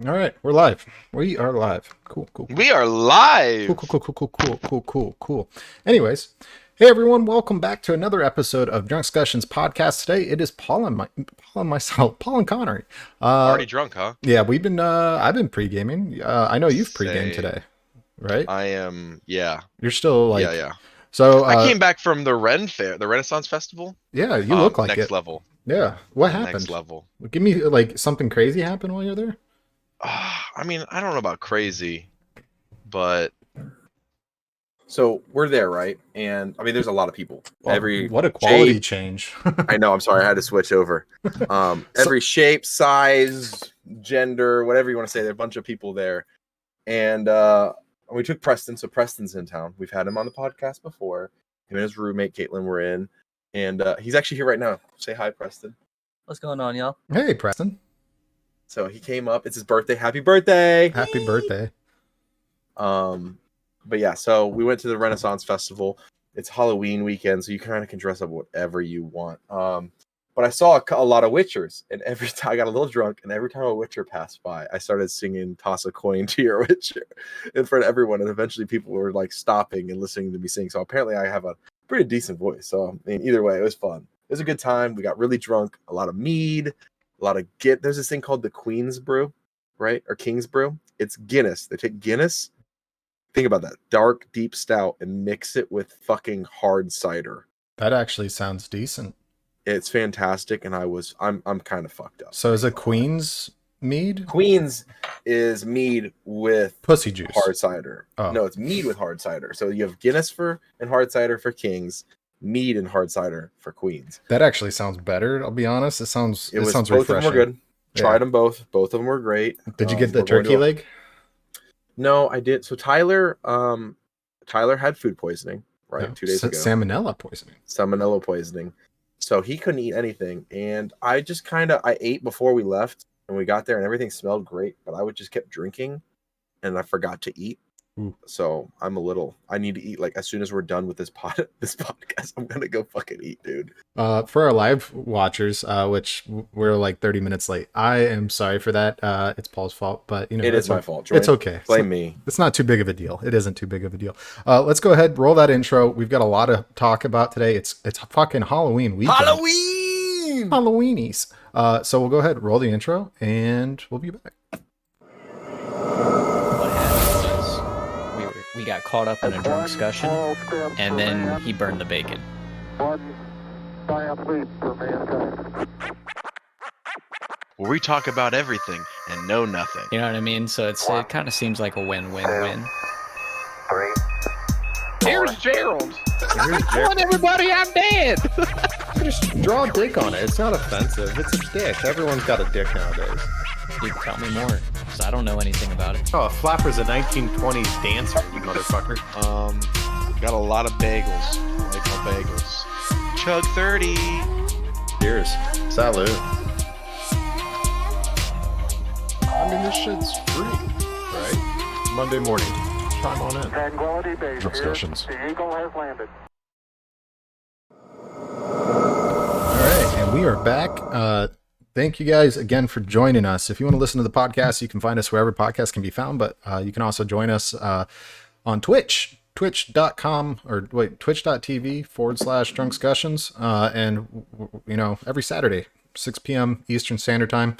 All right, we're live. We are live. Cool, cool, cool. We are Cool, live. cool, cool, cool, cool, cool, cool, cool, cool. Anyways, hey everyone, welcome back to another episode of Drunkscussions podcast. Today it is Paul and myself, Paul and Connery. Uh Already drunk, huh? yeah, I've been pre-gaming. I know you've pre-gamed Same. today, right? I am. Yeah. You're still Yeah. like Yeah. so I came back from the Ren Fair, the Renaissance Festival. yeah, you look like Next it. level. Yeah. What Next happened? level. Give me like something crazy happened while you're there? I mean, I don't know about crazy, but So we're there, right? And I mean, there's a lot of people. Well, Every what a quality shape. change. I know. I'm sorry. I had to switch over. So- Every shape, size, gender, whatever you want to say. There are a bunch of people there, and we took Preston. So Preston's in town. We've had him on the podcast before. Him and his roommate Caitlin were in, and he's actually here right now. Say hi, Preston. What's going on, y'all? Hey, Preston. So he came up. It's his birthday. Happy birthday! Happy birthday. But yeah, so we went to the Renaissance Festival. It's Halloween weekend, so you kind of can dress up whatever you want. But I saw a lot of Witchers, and every time I got a little drunk, and every time a Witcher passed by, I started singing "Toss a Coin to Your Witcher" in front of everyone, and eventually people were like stopping and listening to me sing. So apparently, I have a pretty decent voice. So I mean, either way, it was fun. It was a good time. We got really drunk, a lot of mead, a lot of There's this thing called the Queen's Brew, right, or King's Brew. It's Guinness. They take Guinness. Think about that. Dark, deep stout and mix it with fucking hard cider. That actually sounds decent. It's fantastic, and I'm kind of fucked up. So is it Queen's mead? Queen's is mead with Pussy juice. hard cider. Oh. No, it's mead with hard cider. So you have Guinness and hard cider for Kings, mead and hard cider for Queens. That actually sounds better, I'll be honest. It sounds Both refreshing. of them were good. Yeah. Tried them both. Both of them were great. Did you get the we're going turkey to- leg? No, I did. So Tyler had food poisoning, right? No. 2 days ago. Salmonella poisoning. Salmonella poisoning. So he couldn't eat anything. And I just I ate before we left and we got there and everything smelled great, but I would just kept drinking and I forgot to eat. Ooh. So I need to eat like as soon as we're done with this podcast. I'm gonna go fucking eat, dude. For our live watchers, which we're like 30 minutes late, I am sorry for that. It's Paul's fault, but It is my fault. It's okay. Blame me. It's not too big of a deal. It isn't too big of a deal. Let's go ahead, roll that intro. We've got a lot to talk about today. It's fucking Halloween weekend. Halloweenies. So we'll go ahead, roll the intro, and we'll be back. What happened was we got caught up in a drunk discussion, and then he burned the bacon. where we talk about everything and know nothing. You know what I mean? So it kind of seems like a win-win-win. Here's Gerald. Telling everybody I'm dead. Just draw a dick on it. It's not offensive. It's a dick. Everyone's got a dick nowadays. Dude, tell me more, because I don't know anything about it. Oh, a flapper's a 1920s dancer, you motherfucker. Got a lot of bagels. I like my bagels. Chug 30. Cheers. Salute. I mean, this shit's free, right? Monday morning. Chime on in. Tranquility Base Drunk here. discussions. The Eagle has landed. All right, and we are back. Thank you guys again for joining us. If you want to listen to the podcast, you can find us wherever podcasts can be found, but you can also join us on Twitch, twitch.tv/drunkscussions. And, you know, every Saturday, 6 p.m. Eastern Standard Time,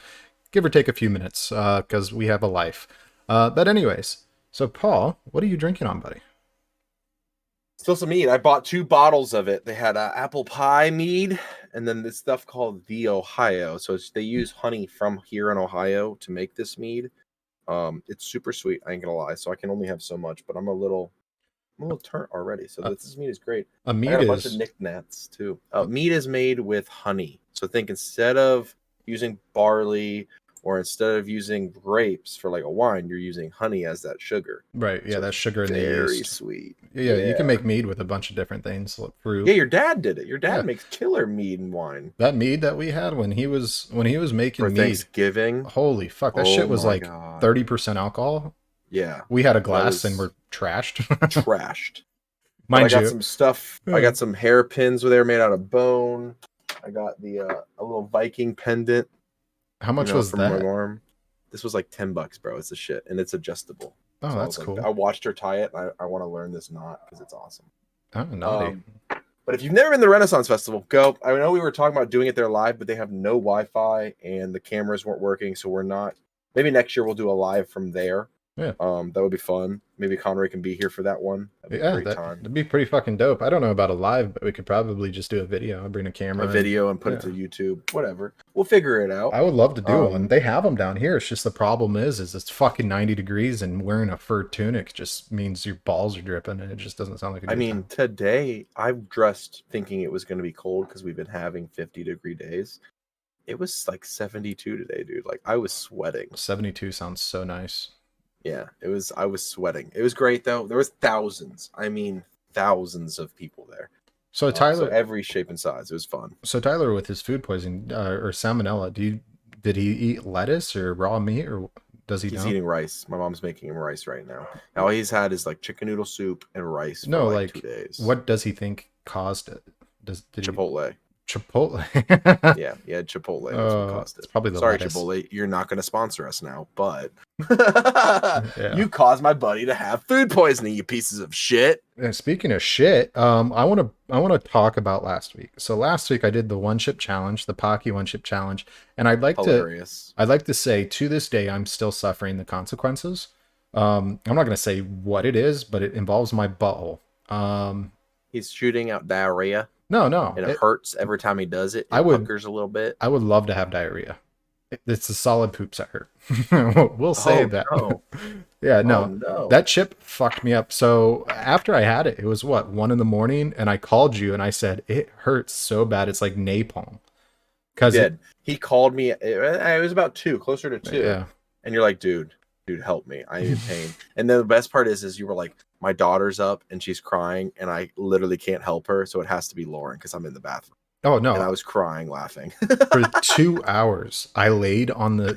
give or take a few minutes, because we have a life. But anyways, so Paul, what are you drinking on, buddy? Still some mead. I bought 2 bottles of it. They had apple pie mead and then this stuff called the Ohio. So they use honey from here in Ohio to make this mead. It's super sweet. I ain't gonna lie. So I can only have so much, but I'm a little turnt already. So this mead is great. A I mead got a bunch is of knickknacks too. Mead is made with honey. So think instead of using barley or instead of using grapes for like a wine, you're using honey as that sugar. right. Yeah, So that's sugar and Very yeast. sweet. Yeah, you can make mead with a bunch of different things, like fruit. Yeah, your dad did it. Your dad Yeah. makes killer mead and wine That mead that we had when he was making for mead. Thanksgiving. Holy fuck, that Oh shit was my like God. 30% alcohol. Yeah, We had a glass was- and we're trashed. trashed. But I Mind got you, some stuff. I got some hairpins where they were made out of bone. I got the a little Viking pendant. how much you know, was from my that? arm. This was like $10, bro. It's a shit, and it's adjustable. Oh, So I that's was like, cool. I watched her tie it, and I want to learn this knot because it's awesome. Oh, naughty. But if you've never been to the Renaissance Festival, go. I know we were talking about doing it there live, but they have no Wi-Fi and the cameras weren't working, so we're not. Maybe next year we'll do a live from there. Yeah. That would be fun. Maybe Connery can be here for that one. That'd be a great time. That'd be pretty fucking dope. I don't know about a live, but we could probably just do a video. I'll bring a camera. A video and put it to YouTube. Whatever. We'll figure it out. I would love to do one. They have them down here. It's just the problem is it's fucking 90 degrees and wearing a fur tunic just means your balls are dripping and it just doesn't sound like a good time. Today I've dressed thinking it was going to be cold because we've been having 50-degree days. It was like 72 today, dude. Like I was sweating. 72 sounds so nice. Yeah, it was. I was sweating. It was great though. There was thousands. Thousands of people there. So Tyler, every shape and size. It was fun. So Tyler, with his food poisoning or salmonella, did he eat lettuce or raw meat or does he? He's eating rice. My mom's making him rice right now. All he's had is like chicken noodle soup and rice. For like 2 days. What does he think caused it? Chipotle. Chipotle. Yeah, Chipotle. That's what caused it. It's probably the Sorry, lettuce. Chipotle. You're not going to sponsor us now, but you caused my buddy to have food poisoning. You pieces of shit. And speaking of shit, I want to talk about last week. So last week I did the one chip challenge, the Pocky one chip challenge, and I'd like to say to this day I'm still suffering the consequences. I'm not going to say what it is, but it involves my butthole. He's shooting out diarrhea. No. And it hurts every time he does it. It puckers a little bit. I would love to have diarrhea. It's the solid poops that hurt. We'll say that. No. Yeah, no. That chip fucked me up. So after I had it, it was 1 a.m, and I called you and I said, it hurts so bad. It's like napalm. He called me. It was about 2, closer to 2. Yeah. And you're like, dude, help me. I'm in pain. And then the best part is you were like, my daughter's up and she's crying and I literally can't help her. So it has to be Lauren because I'm in the bathroom. Oh no. And I was crying, laughing. For 2 hours, I laid on I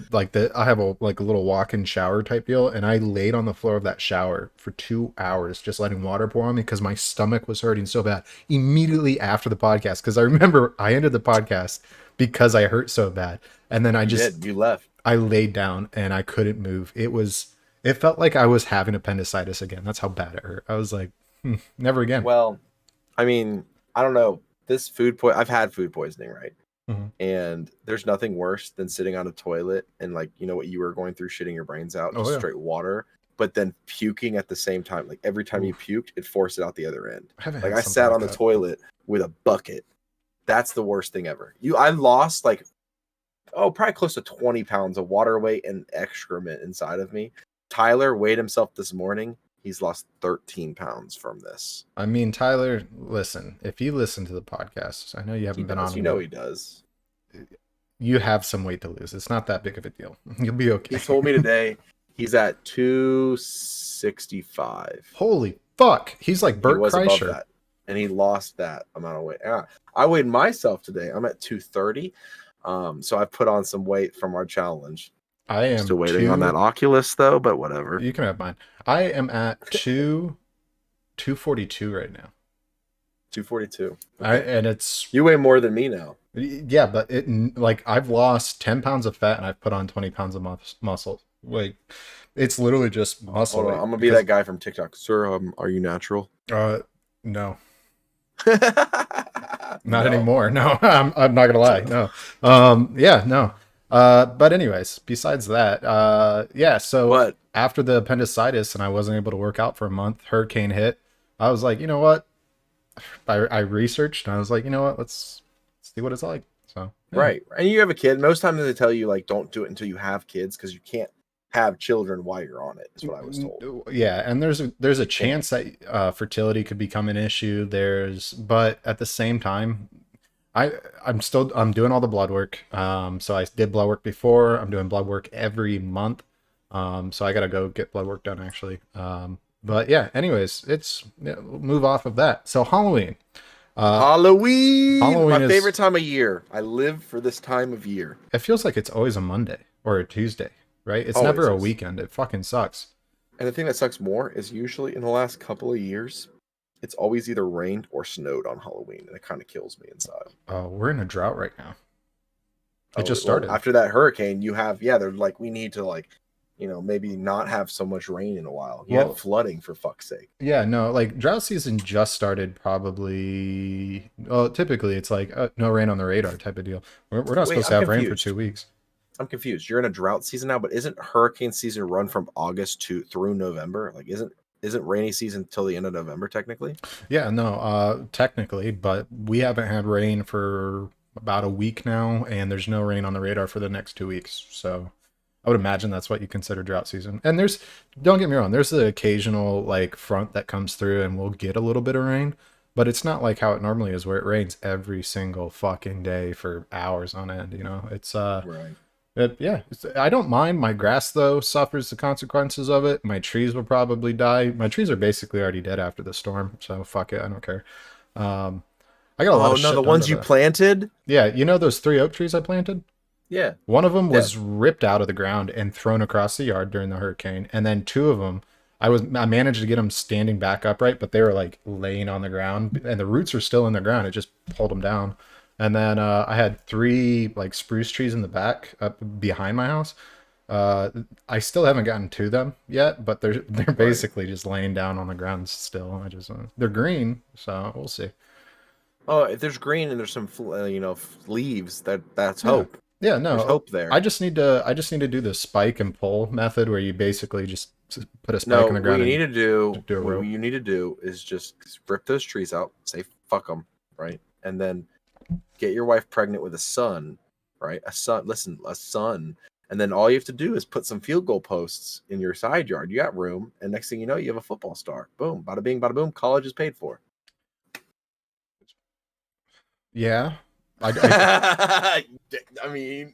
have a little walk-in shower type deal. And I laid on the floor of that shower for 2 hours, just letting water pour on me because my stomach was hurting so bad immediately after the podcast. Cause I remember I ended the podcast because I hurt so bad. And then you left. I laid down and I couldn't move. It felt like I was having appendicitis again. That's how bad it hurt. I was like, never again. Well, I don't know. I've had food poisoning, right? Mm-hmm. And there's nothing worse than sitting on a toilet and what you were going through, shitting your brains out, just straight water, but then puking at the same time. Like every time you puked, it forced it out the other end. I sat on the toilet with a bucket. That's the worst thing ever. I lost probably close to 20 pounds of water weight and excrement inside of me. Tyler weighed himself this morning. He's lost 13 pounds from this. Tyler, listen, if you listen to the podcast, I know you haven't been on. You know he does. You have some weight to lose. It's not that big of a deal. You'll be okay. He told me today he's at 265. Holy fuck. He's like Bert Kreischer. Above that, and he lost that amount of weight. I weighed myself today. I'm at 230. So I put on some weight from our challenge. I am still waiting on that Oculus though, but whatever. You can have mine. I am at 242 right now. 242. And it's you weigh more than me now. Yeah, but I've lost 10 pounds of fat and I've put on 20 pounds of muscle. It's literally just muscle. Hold on, I'm gonna be that guy from TikTok. Sir, are you natural? No. Not anymore. No, I'm not gonna lie. No. No. But anyways, besides that, so what? After the appendicitis and I wasn't able to work out for a month, hurricane hit. I was like, you know what? I researched and I was like, you know what? Let's see what it's like. So Right. And you have a kid. Most times they tell you don't do it until you have kids because you can't have children while you're on it. Is what I was told. Yeah, and there's a chance that fertility could become an issue. But at the same time, I'm doing all the blood work. So I did blood work before. I'm doing blood work every month. So I gotta go get blood work done actually. But yeah, anyways, we'll move off of that. So Halloween. Halloween, my is favorite time of year. I live for this time of year. It feels like it's always a Monday or a Tuesday, right? It's never a weekend. It fucking sucks. And the thing that sucks more is usually in the last couple of years, it's always either rained or snowed on Halloween, and it kind of kills me inside. We're in a drought right now. It just started. After that hurricane, they're like, we need to like, maybe not have so much rain in a while. You had flooding for fuck's sake. Yeah, no, like drought season just started probably. Well, typically it's like no rain on the radar type of deal. We're not supposed to have rain for 2 weeks. I'm confused. You're in a drought season now, but isn't hurricane season run from August through November? Like, isn't rainy season till the end of November technically? Yeah, no, technically, but we haven't had rain for about a week now, and there's no rain on the radar for the next 2 weeks. So I would imagine that's what you consider drought season. And don't get me wrong, there's the occasional like front that comes through and we'll get a little bit of rain, but it's not like how it normally is where it rains every single fucking day for hours on end. It's Right. I don't mind. My grass though suffers the consequences of it. My trees will probably die. My trees are basically already dead after the storm, so fuck it, I don't care. I got a lot of shit the done ones to you that. planted? Yeah, those 3 oak trees I planted? Yeah. One of them was ripped out of the ground and thrown across the yard during the hurricane, and then 2 of them I managed to get them standing back upright, but they were like laying on the ground and the roots are still in the ground. It just pulled them down. And then I had 3 like spruce trees in the back up behind my house. I still haven't gotten to them yet, but they're basically just laying down on the ground still. They're green, so we'll see. Oh, if there's green and there's some leaves, that's hope. Yeah, no, there's hope there. I just need to do the spike and pull method where you basically just put a spike in the ground. What you need to do, do a rope. what you need to do is just rip those trees out, say fuck them, right, and then get your wife pregnant with a son, right? A son, and then all you have to do is put some field goal posts in your side yard. You got room, and next thing you know, you have a football star. Boom, bada bing, bada boom. College is paid for. Yeah. I mean,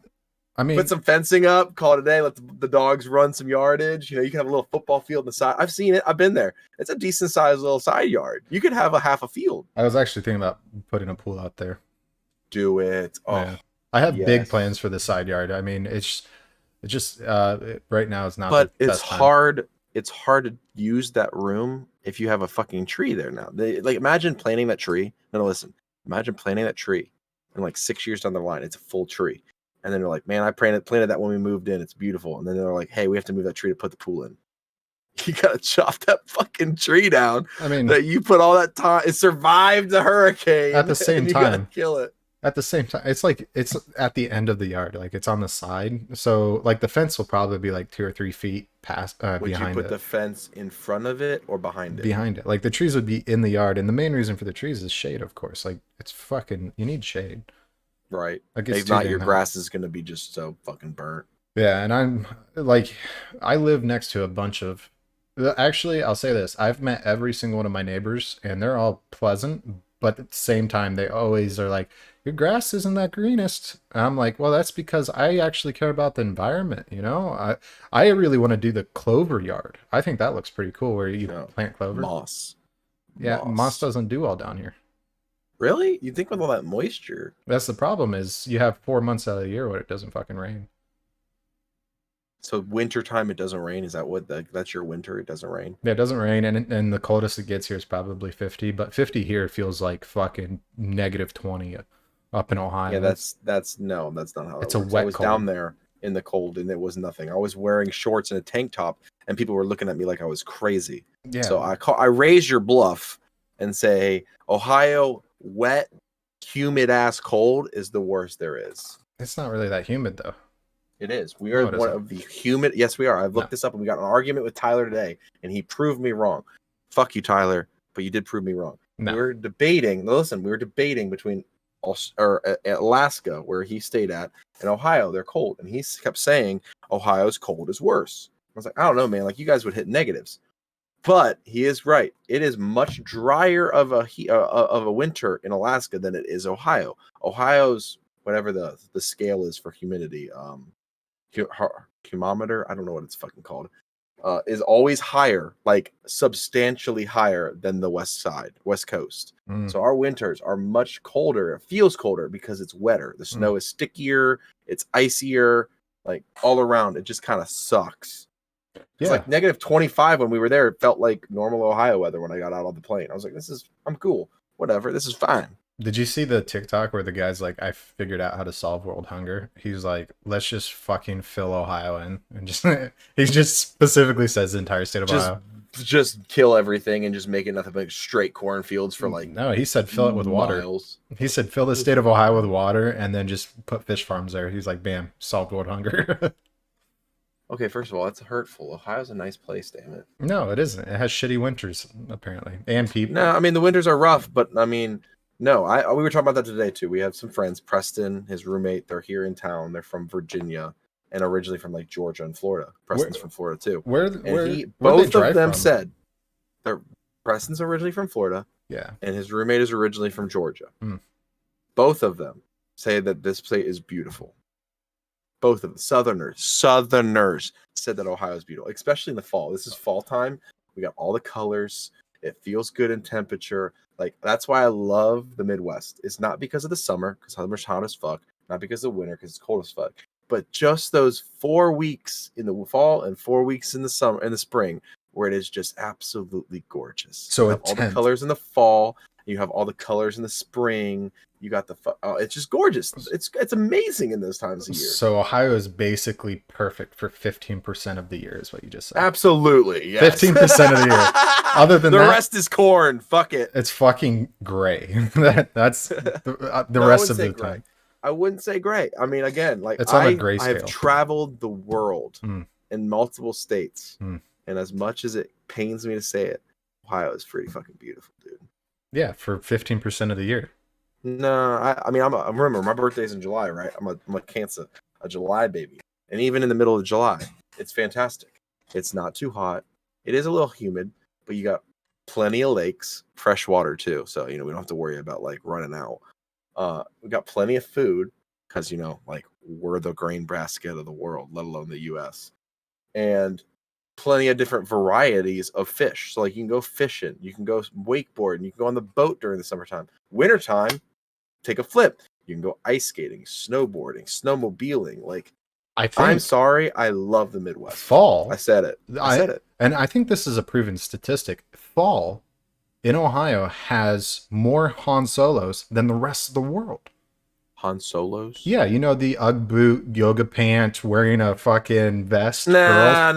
put some fencing up, call it a day, let the dogs run some yardage. You can have a little football field on the side. I've seen it. I've been there. It's a decent sized little side yard. You could have a half a field. I was actually thinking about putting a pool out there. Do it. Oh, yeah. I have big plans for the side yard. I mean, it's just right now it's not. But the it's best time. hard. It's hard to use that room if you have a fucking tree there now. Imagine planting that tree. No, listen. Imagine planting that tree, and like 6 years down the line, it's a full tree. And then they're like, man, I planted that when we moved in. It's beautiful. And then they're like, hey, we have to move that tree to put the pool in. You gotta chop that fucking tree down. I mean, that you put all that time. It survived the hurricane. At the same and you time, gotta kill it. At the same time, it's like it's at the end of the yard, like it's on the side. So like the fence will probably be like 2 or 3 feet past behind it. Would you put the fence in front of it or behind it? Behind it. Like the trees would be in the yard, and the main reason for the trees is shade, of course. Like it's fucking, you need shade. Right. Like if not, your grass is gonna be just so fucking burnt. Yeah, and I'm like, I live next to a bunch of. Actually, I'll say this: I've met every single one of my neighbors, and they're all pleasant. But at the same time, they always are like, your grass isn't that greenest. And I'm like, well, that's because I actually care about the environment. I really want to do the clover yard. I think that looks pretty cool where you plant clover. Moss. Yeah, moss doesn't do all down here. Really? You think with all that moisture? That's the problem is you have 4 months out of the year where it doesn't fucking rain. So winter time it doesn't rain. Is that that's your winter? It doesn't rain. Yeah, it doesn't rain, and the coldest it gets here is probably 50. But 50 here feels like fucking -20 up in Ohio. Yeah, that's not how. It's that a works. wet I was cold. down there in the cold and it was nothing. I was wearing shorts and a tank top, and people were looking at me like I was crazy. Yeah. So I raise your bluff and say Ohio wet, humid ass cold is the worst there is. It's not really that humid though. It is. We are one of the humid. Yes, we are. I've looked this up, and we got an argument with Tyler today, and he proved me wrong. Fuck you, Tyler, but you did prove me wrong. No. We were debating. Listen, we were debating between Alaska, where he stayed at, and Ohio. They're cold, and he kept saying Ohio's cold is worse. I was like, I don't know, man. Like you guys would hit negatives, but he is right. It is much drier of a winter in Alaska than it is Ohio. Ohio's whatever the scale is for humidity. Humometer, I don't know what it's fucking called, is always higher, like substantially higher than the west coast. So our winters are much colder. It feels colder because it's wetter. The snow is stickier, it's icier, like all around. It just kind of sucks. It's like -25 when we were there. It felt like normal Ohio weather when I got out on the plane. I was like, I'm cool, whatever, this is fine. Did you see the TikTok where the guy's like, I figured out how to solve world hunger? He's like, let's just fucking fill Ohio in. And just, he just specifically says the entire state of Just Ohio. just kill everything and just make it nothing but straight cornfields for like No, he said fill it with water. miles. He said fill the state of Ohio with water and then just put fish farms there. He's like, bam, solved world hunger. Okay, first of all, that's hurtful. Ohio's a nice place, damn it. No, it isn't. It has shitty winters, apparently. And people. No, I mean the winters are rough, but I mean, no, we were talking about that today too. We have some friends, Preston, his roommate, they're here in town. They're from Virginia and originally from like Georgia and Florida. Preston's from Florida too. Where Both of them said Preston's originally from Florida. Yeah. And his roommate is originally from Georgia. Mm. Both of them say that this place is beautiful. Both of the Southerners said that Ohio is beautiful, especially in the fall. This is fall time. We got all the colors. It feels good in temperature. Like, that's why I love the Midwest. It's not because of the summer, because summer's hot as fuck. Not because of the winter, because it's cold as fuck. But just those 4 weeks in the fall and 4 weeks in the summer, in the spring, where it is just absolutely gorgeous. So you have all the colors in the fall. You have all the colors in the spring. You got it's just gorgeous. It's amazing in those times of year. So Ohio is basically perfect for 15% of the year, is what you just said. Absolutely, yes. 15% of the year. Other than the that, rest is corn. Fuck it. It's fucking gray. That's the rest of the time. I wouldn't say gray. I mean, again, like it's on a gray scale. I've traveled the world in multiple states, and as much as it pains me to say it, Ohio is pretty fucking beautiful, dude. Yeah, for 15% of the year. No, I mean, remember my birthday's in July, right? I'm a Cancer, a July baby, and even in the middle of July, it's fantastic. It's not too hot. It is a little humid, but you got plenty of lakes, fresh water too. So we don't have to worry about like running out. We got plenty of food because like we're the grain basket of the world, let alone the U.S. And plenty of different varieties of fish. So like you can go fishing, you can go wakeboarding, you can go on the boat during the summertime. Wintertime, take a flip. You can go ice skating, snowboarding, snowmobiling. Like, I'm sorry, I love the Midwest. Fall. I said it. I said it. And I think this is a proven statistic. Fall in Ohio has more Han Solos than the rest of the world. Han Solos? Yeah, the Ugg boot, yoga pant, wearing a fucking vest. No.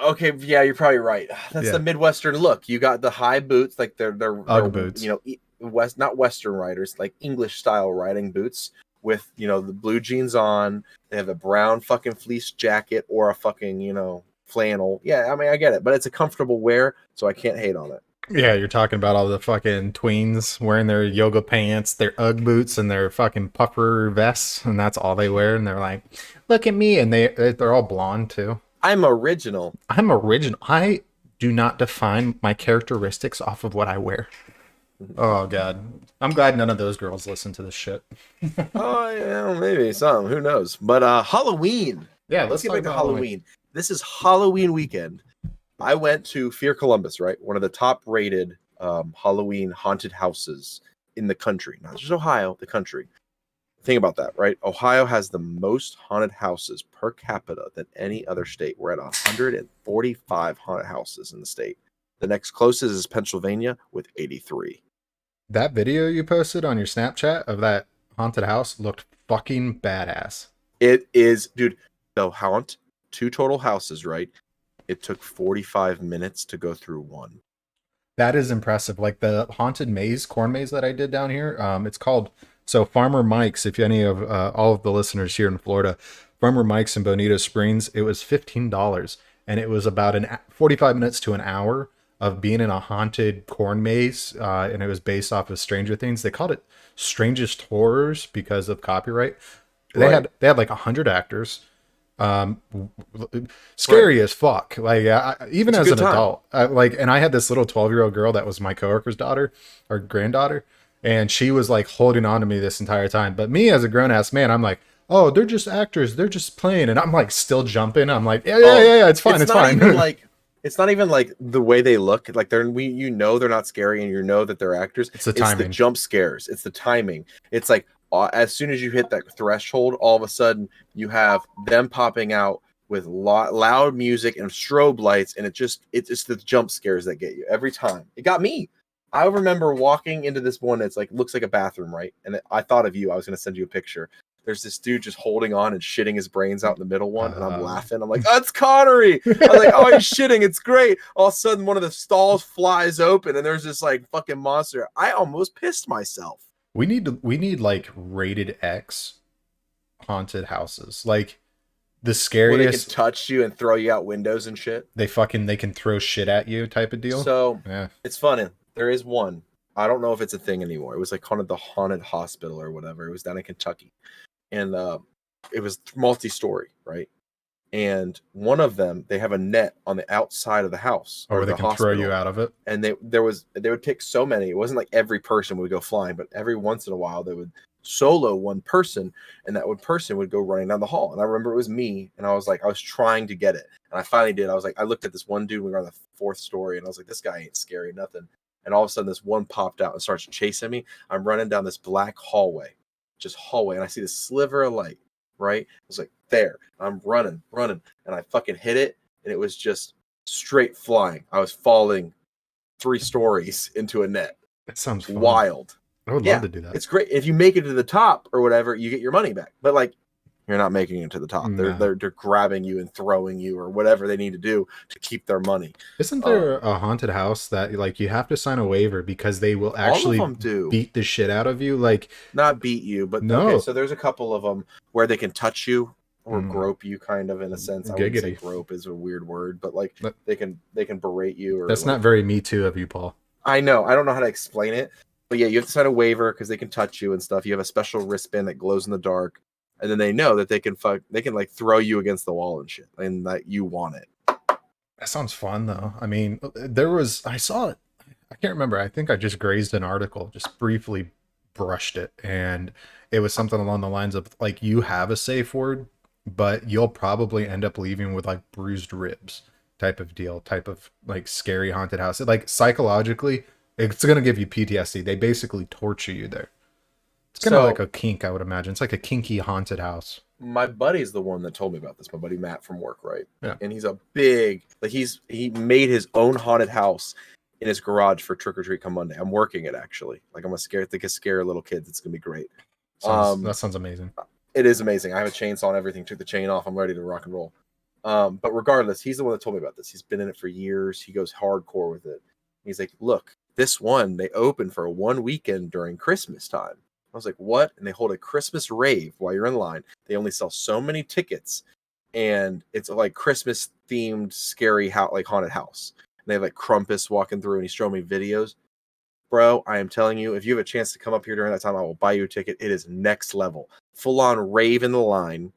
Okay, yeah, you're probably right. That's the Midwestern look. You got the high boots, like they're Ugg boots. Not Western riders, like English style riding boots with the blue jeans on. They have a brown fucking fleece jacket or a fucking flannel. Yeah, I mean I get it, but it's a comfortable wear, so I can't hate on it. Yeah, you're talking about all the fucking tweens wearing their yoga pants, their Ugg boots, and their fucking puffer vests, and that's all they wear. And they're like, "Look at me!" And they're all blonde too. I'm original. I do not define my characteristics off of what I wear. Oh god, I'm glad none of those girls listen to this shit. Oh yeah, maybe some. Who knows? But Halloween. Yeah, let's get back to Halloween. This is Halloween weekend. I went to Fear Columbus, right? One of the top-rated Halloween haunted houses in the country. Not just Ohio, the country. Think about that, right? Ohio has the most haunted houses per capita than any other state. We're at 145 haunted houses in the state. The next closest is Pennsylvania with 83. That video you posted on your Snapchat of that haunted house looked fucking badass. It is, dude. So haunt, 2 total houses, right? It took 45 minutes to go through one. That is impressive. Like the haunted maze, corn maze that I did down here. It's called Farmer Mike's. If any of all of the listeners here in Florida, Farmer Mike's in Bonita Springs, it was $15, and it was about 45 minutes to an hour of being in a haunted corn maze, and it was based off of Stranger Things. They called it Strangest Horrors because of copyright. They had like 100 actors. Scary as fuck. Like even as an adult, and I had this little 12-year-old girl that was my coworker's daughter or granddaughter, and she was like holding on to me this entire time. But me as a grown-ass man, I'm like, oh, they're just actors, they're just playing, and I'm like still jumping. I'm like, yeah, it's fine, it's fine. It's not even like the way they look. Like they're not scary, and that they're actors. It's the timing. It's the jump scares. It's the timing. It's like as soon as you hit that threshold, all of a sudden you have them popping out with loud music and strobe lights, and it's just the jump scares that get you every time. It got me. I remember walking into this one. It's like looks like a bathroom, right? And I thought of you. I was going to send you a picture. There's this dude just holding on and shitting his brains out in the middle one, and I'm laughing. I'm like, "Oh, it's Connery!" I was like, "Oh, he's shitting. It's great." All of a sudden, one of the stalls flies open, and there's this like fucking monster. I almost pissed myself. We need like rated X haunted houses. Like the Where they can scariest. touch you and throw you out windows and shit. They can throw shit at you type of deal. So Yeah. it's funny. There is one. I don't know if it's a thing anymore. It was like called the Haunted Hospital or whatever. It was down in Kentucky. And it was multi-story, right? And one of them, they have a net on the outside of the house, Or or they the can hospital. throw you out of it. And they would pick so many. It wasn't like every person would go flying, but every once in a while they would solo one person, and that one person would go running down the hall. And I remember it was me, and I was trying to get it, and I finally did. I looked at this one dude. We were on the 4th story, and I was like, this guy ain't scary, nothing. And all of a sudden, this one popped out and starts chasing me. I'm running down this black hallway, and I see this sliver of light. Right? I was like, there. I'm running, and I fucking hit it, and it was just straight flying. I was falling 3 stories into a net. That sounds fun. Wild. I would love to do that. It's great. If you make it to the top or whatever, you get your money back. But like, you're not making it to the top. No. They're grabbing you and throwing you or whatever they need to do to keep their money. Isn't there a haunted house that like you have to sign a waiver because they will actually all of them do. beat the shit out of you? Like Not beat you, but No. okay. So there's a couple of them where they can touch you or grope you, kind of in a sense. I wouldn't say Giggity. grope is a weird word, but like That- they can berate you. Or that's like, not very Me Too of you, Paul. I know. I don't know how to explain it, but yeah, you have to sign a waiver because they can touch you and stuff. You have a special wristband that glows in the dark, and then they know that they can like throw you against the wall and shit, and that you want it. That sounds fun though. I mean, I saw it. I can't remember. I think I just grazed an article, just briefly brushed it, and it was something along the lines of like you have a safe word, but you'll probably end up leaving with like bruised ribs type of deal, type of like scary haunted house. Like psychologically, it's gonna give you PTSD. They basically torture you there. It's kind of like a kink, I would imagine. It's like a kinky haunted house. My buddy's the one that told me about this. My buddy Matt from work, right? Yeah. And he's a big he made his own haunted house in his garage for Trick or Treat come Monday. I'm working it actually. Like I'm gonna scare little kids. It's gonna be great. That sounds amazing. It is amazing. I have a chainsaw and everything. Took the chain off. I'm ready to rock and roll. But regardless, he's the one that told me about this. He's been in it for years. He goes hardcore with it. He's like, look, this one they open for 1 weekend during Christmas time. I was like, what? And they hold a Christmas rave while you're in line. They only sell so many tickets, and it's like Christmas themed, scary like haunted house. And they have like Krampus walking through, and he's showing me videos. Bro, I am telling you, if you have a chance to come up here during that time, I will buy you a ticket. It is next level. Full on rave in the line.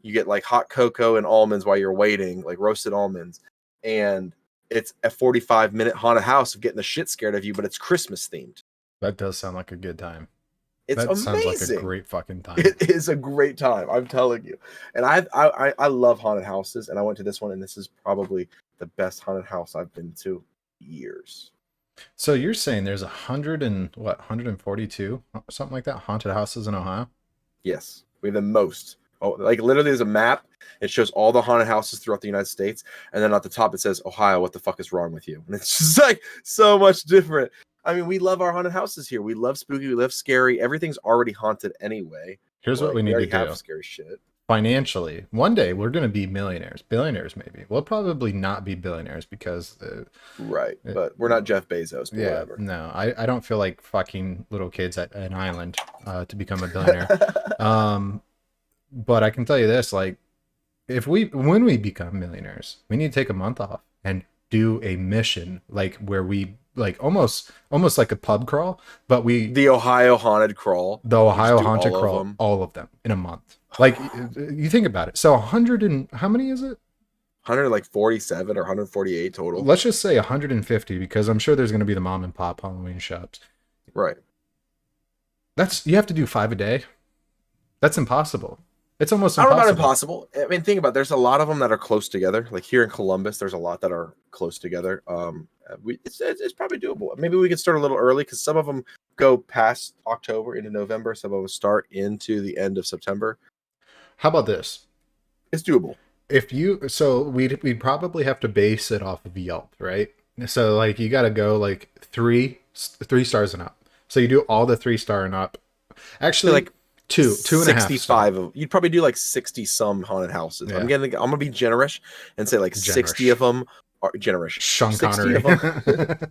You get like hot cocoa and almonds while you're waiting, like roasted almonds. And it's a 45-minute haunted house of getting the shit scared of you, but it's Christmas themed. That does sound like a good time. It's that amazing. sounds like a great fucking time. It is a great time. I'm telling you. And I love haunted houses, and I went to this one, and this is probably the best haunted house I've been to years. So you're saying there's 142, something like that, haunted houses in Ohio? Yes, we have the most. Oh, like literally, there's a map. It shows all the haunted houses throughout the United States, and then at the top it says Ohio. What the fuck is wrong with you? And it's just like so much different. I mean, we love our haunted houses here. We love spooky. We love scary. Everything's already haunted anyway. Here's what we need to already do. have scary shit. Financially, one day we're going to be millionaires, billionaires maybe. We'll probably not be billionaires because Right, but we're not Jeff Bezos. But whatever. No, I don't feel like fucking little kids at an island to become a billionaire. But I can tell you this, like when we become millionaires, we need to take a month off and do a mission like where we like almost like a pub crawl, but the Ohio haunted crawl. The Ohio do haunted all of crawl, them. all of them in a month. Like you think about it. So 100 and how many is it? 147 or 148 total. Let's just say 150 because I'm sure there's going to be the mom and pop Halloween shops. Right. You have to do 5 a day. That's impossible. It's almost I don't impossible. know about impossible. I mean, think about it. There's a lot of them that are close together. Like here in Columbus, there's a lot that are close together. It's probably doable. Maybe we could start a little early because some of them go past October into November. Some of them start into the end of September. How about this? It's doable. We'd probably have to base it off of Yelp, right? So like you got to go like 3 3 stars and up. So you do all the 3-star and up. Actually, like two and a half. 65 of you'd probably do like 60 some haunted houses. Yeah. I'm gonna be generous and say like 60 of them are generous. Sean 60 Connery. of them.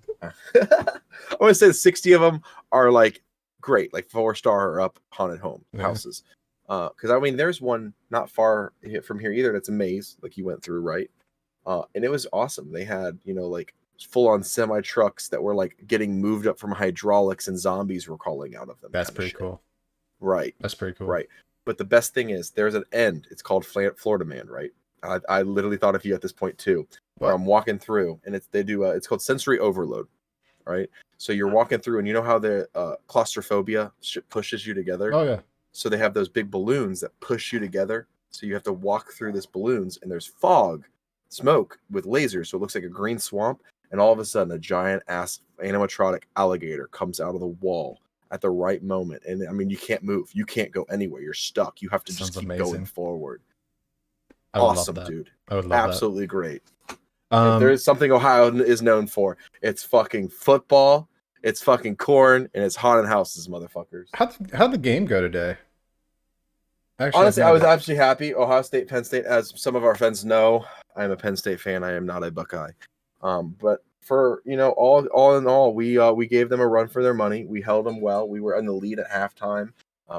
I want to say 60 of them are like great, like 4-star or up haunted houses. Because I mean, there's one not far from here either. That's a maze, like you went through, right? And it was awesome. They had, like full on semi trucks that were like getting moved up from hydraulics, and zombies were crawling out of them. That's pretty cool. Right. That's pretty cool. Right. But the best thing is there's an end. It's called Florida Man, right? I literally thought of you at this point too, where I'm walking through, and it's called sensory overload, right? So you're walking through, and you know how the claustrophobia pushes you together? Oh yeah. So they have those big balloons that push you together. So you have to walk through this balloons, and there's fog, smoke with lasers. So it looks like a green swamp. And all of a sudden, a giant ass animatronic alligator comes out of the wall at the right moment. And I mean, you can't move. You can't go anywhere. You're stuck. You have to just keep going forward. Awesome, dude. I would love Absolutely great. If that. there is something Ohio is known for, it's fucking football, it's fucking corn, and it's haunted houses, motherfuckers. How'd the game go today? Actually, honestly, I was actually happy. Ohio State, Penn State, as some of our friends know, I am a Penn State fan. I am not a Buckeye. But for all in all, we gave them a run for their money. We held them well. We were in the lead at halftime.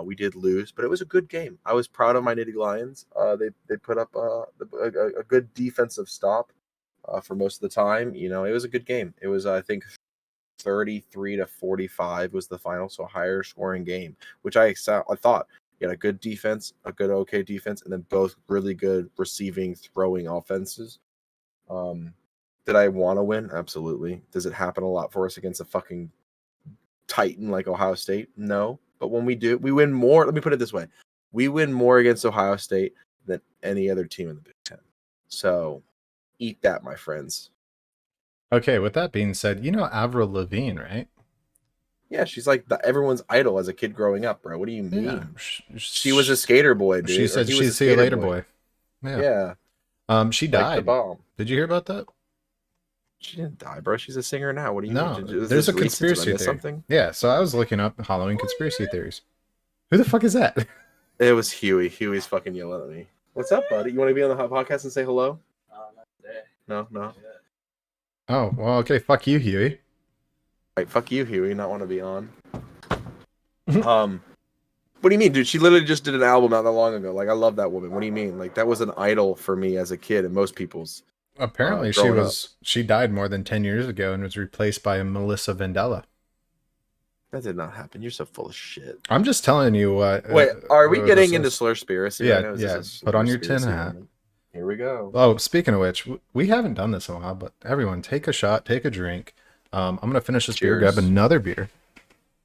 We did lose, but it was a good game. I was proud of my Nittany Lions. They put up a good defensive stop for most of the time. It was a good game. It was, I think, 33-45 was the final, so a higher scoring game, which I thought. You had a good defense, a good okay defense, and then both really good receiving, throwing offenses. Did I want to win? Absolutely. Does it happen a lot for us against a fucking titan like Ohio State? No. But when we do, we win more. Let me put it this way. We win more against Ohio State than any other team in the Big Ten. So eat that, my friends. Okay, with that being said, Avril Lavigne, right? Yeah, she's like everyone's idol as a kid growing up, bro. What do you mean? Yeah, she was a skater boy, dude. She said she'd see you later, boy. Yeah. She Like died. the bomb. Did you hear about that? She didn't die, bro. She's a singer now. What do you No, mean? there's a conspiracy theory. Something? Yeah, so I was looking up Halloween conspiracy theories. Who the fuck is that? It was Huey. Huey's fucking yelling at me. What's up, buddy? You want to be on the podcast and say hello? Not today. No. Oh, well, okay. Fuck you, Huey. Right, fuck you, Huey. Not want to be on. What do you mean, dude? She literally just did an album not that long ago. Like, I love that woman. What do you mean? Like, that was an idol for me as a kid and most people's. Apparently, she died more than 10 years ago and was replaced by Melissa Vandella. That did not happen. You're so full of shit. I'm just telling you what. Wait, are we getting into Slurspiracy? Yeah. Put on your tin hat. Here we go. Oh, speaking of which, we haven't done this in a while, but everyone, take a shot, take a drink. I'm gonna finish this beer, grab another beer.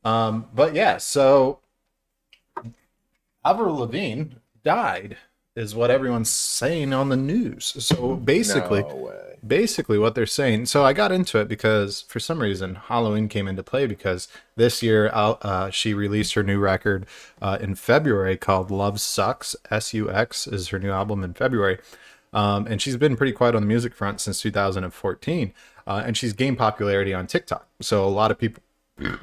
But yeah, so Avril Lavigne died, is what everyone's saying on the news. So basically, what they're saying. So I got into it because for some reason Halloween came into play because this year she released her new record in February called Love Sucks. SUX is her new album in February. And she's been pretty quiet on the music front since 2014. And she's gained popularity on TikTok. So a lot of people, well,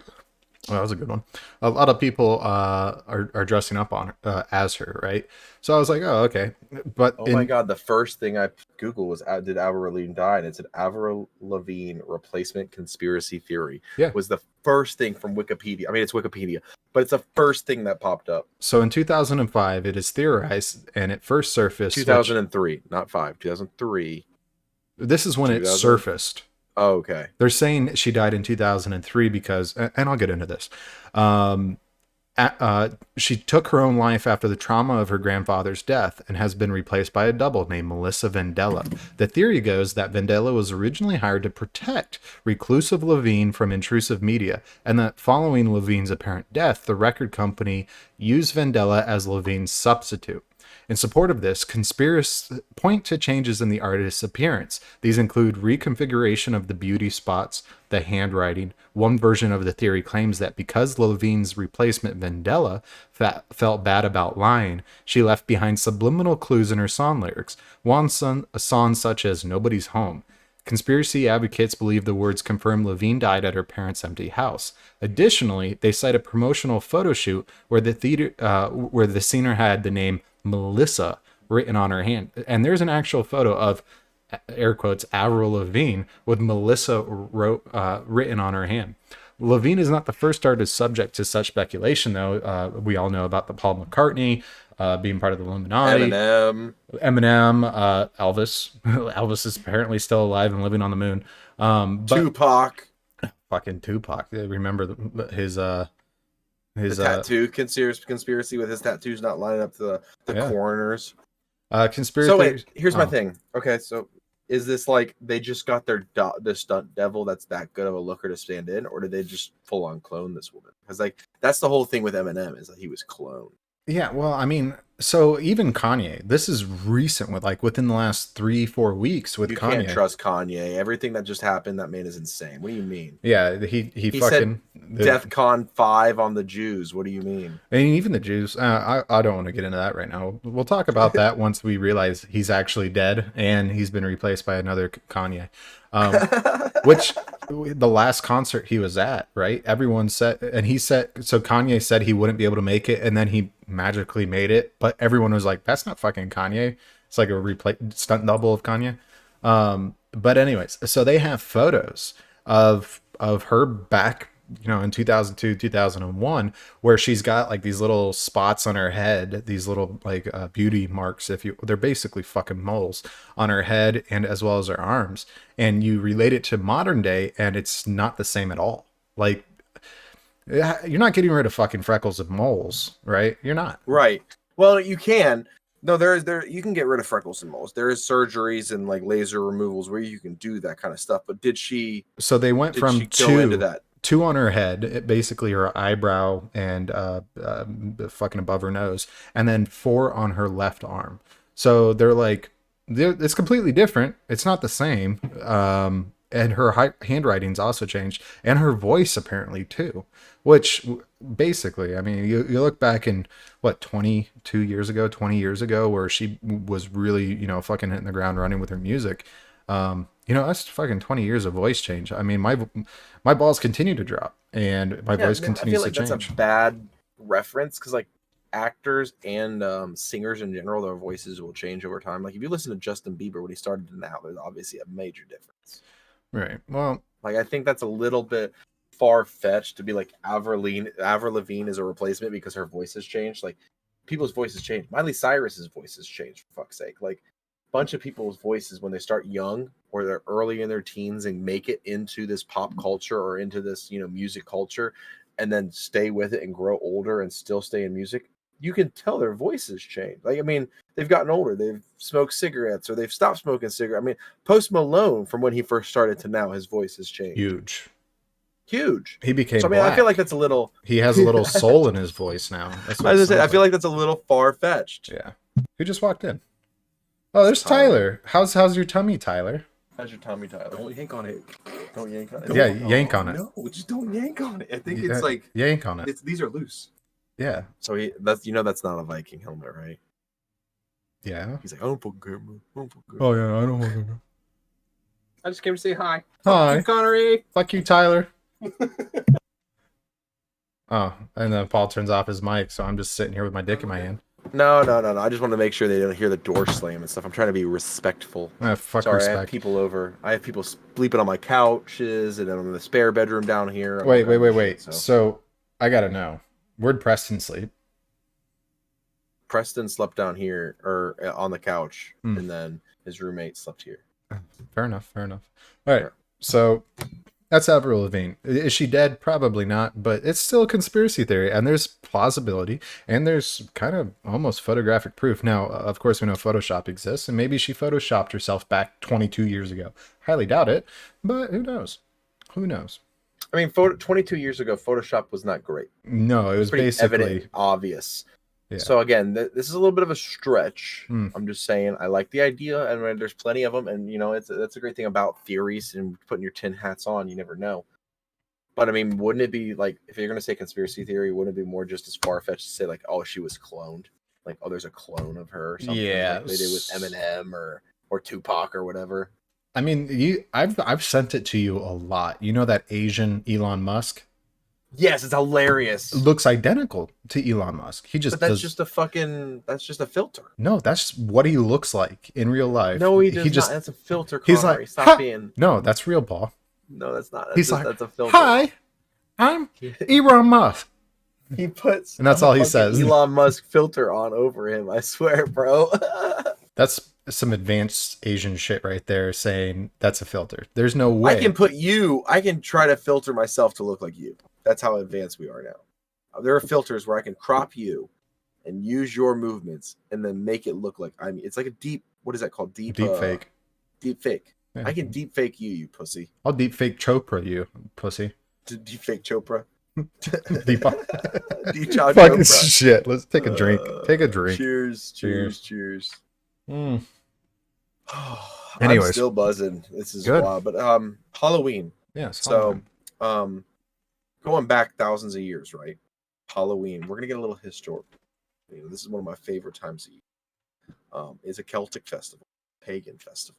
that was a good one. A lot of people are dressing up on her, as her, right? So I was like, oh, okay. But my God, the first thing I Googled was, did Avril Lavigne die? And it said Avril Lavigne replacement conspiracy theory. Yeah. Was the first thing from Wikipedia. I mean, it's Wikipedia, but it's the first thing that popped up. So in 2005, it is theorized, and it first surfaced. 2003, not 5. 2003. This is when it surfaced. Oh, okay. They're saying she died in 2003 because, and I'll get into this. She took her own life after the trauma of her grandfather's death and has been replaced by a double named Melissa Vandella. The theory goes that Vandella was originally hired to protect reclusive Lavigne from intrusive media, and that following Lavigne's apparent death, the record company used Vandella as Lavigne's substitute. In support of this, conspiracists point to changes in the artist's appearance. These include reconfiguration of the beauty spots, the handwriting. One version of the theory claims that because Lavigne's replacement Vandella felt bad about lying, she left behind subliminal clues in her song lyrics. Songs such as Nobody's Home Conspiracy advocates believe the words confirm Levine died at her parents' empty house. Additionally, they cite a promotional photo shoot where where the singer had the name Melissa written on her hand, and there's an actual photo of, air quotes, Avril Lavigne with Melissa written on her hand. Lavigne is not the first artist subject to such speculation, though. We all know about the Paul McCartney being part of the Illuminati. Eminem, Elvis. Elvis is apparently still alive and living on the moon. But Tupac. Fucking Tupac. Remember his The tattoo conspiracy with his tattoos not lining up to the coroners. Conspiracy. So wait, here's my thing. Okay, so is this like they just got the stunt devil that's that good of a looker to stand in, or did they just full on clone this woman? Because like that's the whole thing with Eminem is that he was cloned. Yeah, well, I mean, so even Kanye, this is recent with like within the last 3-4 weeks with You Kanye. can't trust Kanye. Everything that just happened, that man is insane. What do you mean? Yeah, he fucking said DEFCON 5 on the Jews. What do you mean? And even the Jews. I don't want to get into that right now. We'll talk about that once we realize he's actually dead and he's been replaced by another Kanye. Which the last concert he was at, right? Everyone said, and he said, so Kanye said he wouldn't be able to make it, and then he magically made it. But everyone was like, "That's not fucking Kanye. It's like a stunt double of Kanye." But anyways, so they have photos of her back, in 2002, 2001, where she's got like these little spots on her head, these little like beauty marks. They're basically fucking moles on her head and as well as her arms. And you relate it to modern day, and it's not the same at all. Like, you're not getting rid of fucking freckles and moles, right? You're not. Right. Well, you can. No, you can get rid of freckles and moles. There is surgeries and like laser removals where you can do that kind of stuff. But did she? So they went from go into that? 2 on her head, basically her eyebrow and fucking above her nose, and then 4 on her left arm. So it's completely different. It's not the same. And her handwriting's also changed, and her voice apparently too. Which basically, I mean, you look back in 20 years ago, where she was really fucking hitting the ground running with her music. That's fucking 20 years of voice change. I mean, my balls continue to drop, and my voice continues to change. That's a bad reference because like actors and singers in general, their voices will change over time. Like if you listen to Justin Bieber when he started to now, there's obviously a major difference. Right. Well, like I think that's a little bit far-fetched to be like Avril Lavigne is a replacement because her voice has changed. Like people's voices change. Miley Cyrus's voice has changed, for fuck's sake. Like bunch of people's voices when they start young or they're early in their teens and make it into this pop culture or into this music culture and then stay with it and grow older and still stay in music, you can tell their voices change. Like I mean, they've gotten older, they've smoked cigarettes or they've stopped smoking cigarettes. I mean, Post Malone, from when he first started to now, his voice has changed. Huge. He became so, I mean, black. I feel like that's a little he has a little soul in his voice now. That's what I feel like that's a little far-fetched. Yeah. Who just walked in? Oh, there's Tyler. How's your tummy, Tyler? How's your tummy, Tyler? Don't yank on it. Don't yank on it. Yeah, yank on it. No, just don't yank on it. I think it's like yank on it. These are loose. Yeah. So that's not a Viking helmet, right? Yeah. He's like, I don't fucking care, man. Oh yeah, I don't want to. I just came to say hi. Hi, Fuck you, Connery. Fuck you, Tyler. Oh, and then Paul turns off his mic, so I'm just sitting here with my dick in my hand. No. I just want to make sure they don't hear the door slam and stuff. I'm trying to be respectful. Fuck Sorry, respect. I have people over. I have people sleeping on my couches and in the spare bedroom down here. Wait. So I gotta know. Where'd Preston sleep? Preston slept down here or on the couch, and then his roommate slept here. Fair enough. All right. So that's Avril Lavigne. Is she dead? Probably not, but it's still a conspiracy theory, and there's plausibility, and there's kind of almost photographic proof. Now, of course, we know Photoshop exists, and maybe she photoshopped herself back 22 years ago. Highly doubt it, but who knows? I mean, 22 years ago, Photoshop was not great. No, it was pretty basically evident, obvious. Yeah. So again, this is a little bit of a stretch. Mm. I'm just saying, I like the idea, and there's plenty of them, and that's a great thing about theories and putting your tin hats on. You never know. But I mean, wouldn't it be like, if you're going to say conspiracy theory, wouldn't it be more just as far-fetched to say like, oh, she was cloned, like, oh, there's a clone of her or something, Yeah, like they did with Eminem or Tupac or whatever. I mean, I've sent it to you a lot. You know that Asian Elon Musk Yes, it's hilarious. looks identical to Elon Musk. He just But that's does. just a fucking. That's just a filter. No, that's what he looks like in real life. No, he does just not. That's a filter. he's Connery. like, Stop "Ha!" being. No, that's real, Paul. No, that's not. That's He's just, like, that's a filter. "Hi, I'm Elon Musk," He puts. and that's a all he fucking says. Elon Musk filter on over him. I swear, bro. That's some advanced Asian shit right there, saying that's a filter. There's no way. I can put you. I can try to filter myself to look like you. That's how advanced we are now. There are filters where I can crop you and use your movements and then make it look like I'm. It's like a deep. What is that called? Deep fake. Deep fake. Yeah. I can deep fake you pussy. I'll deep fake Chopra you, pussy. Deep fake Chopra. Deep Deep fucking shit. Let's take a drink. Take a drink. Cheers. Mm. I'm Anyways. still buzzing. This is Good. wild. But Halloween. Yes. So going back thousands of years, right? Halloween. We're gonna get a little historical. This is one of my favorite times of year. It's a Celtic festival, pagan festival.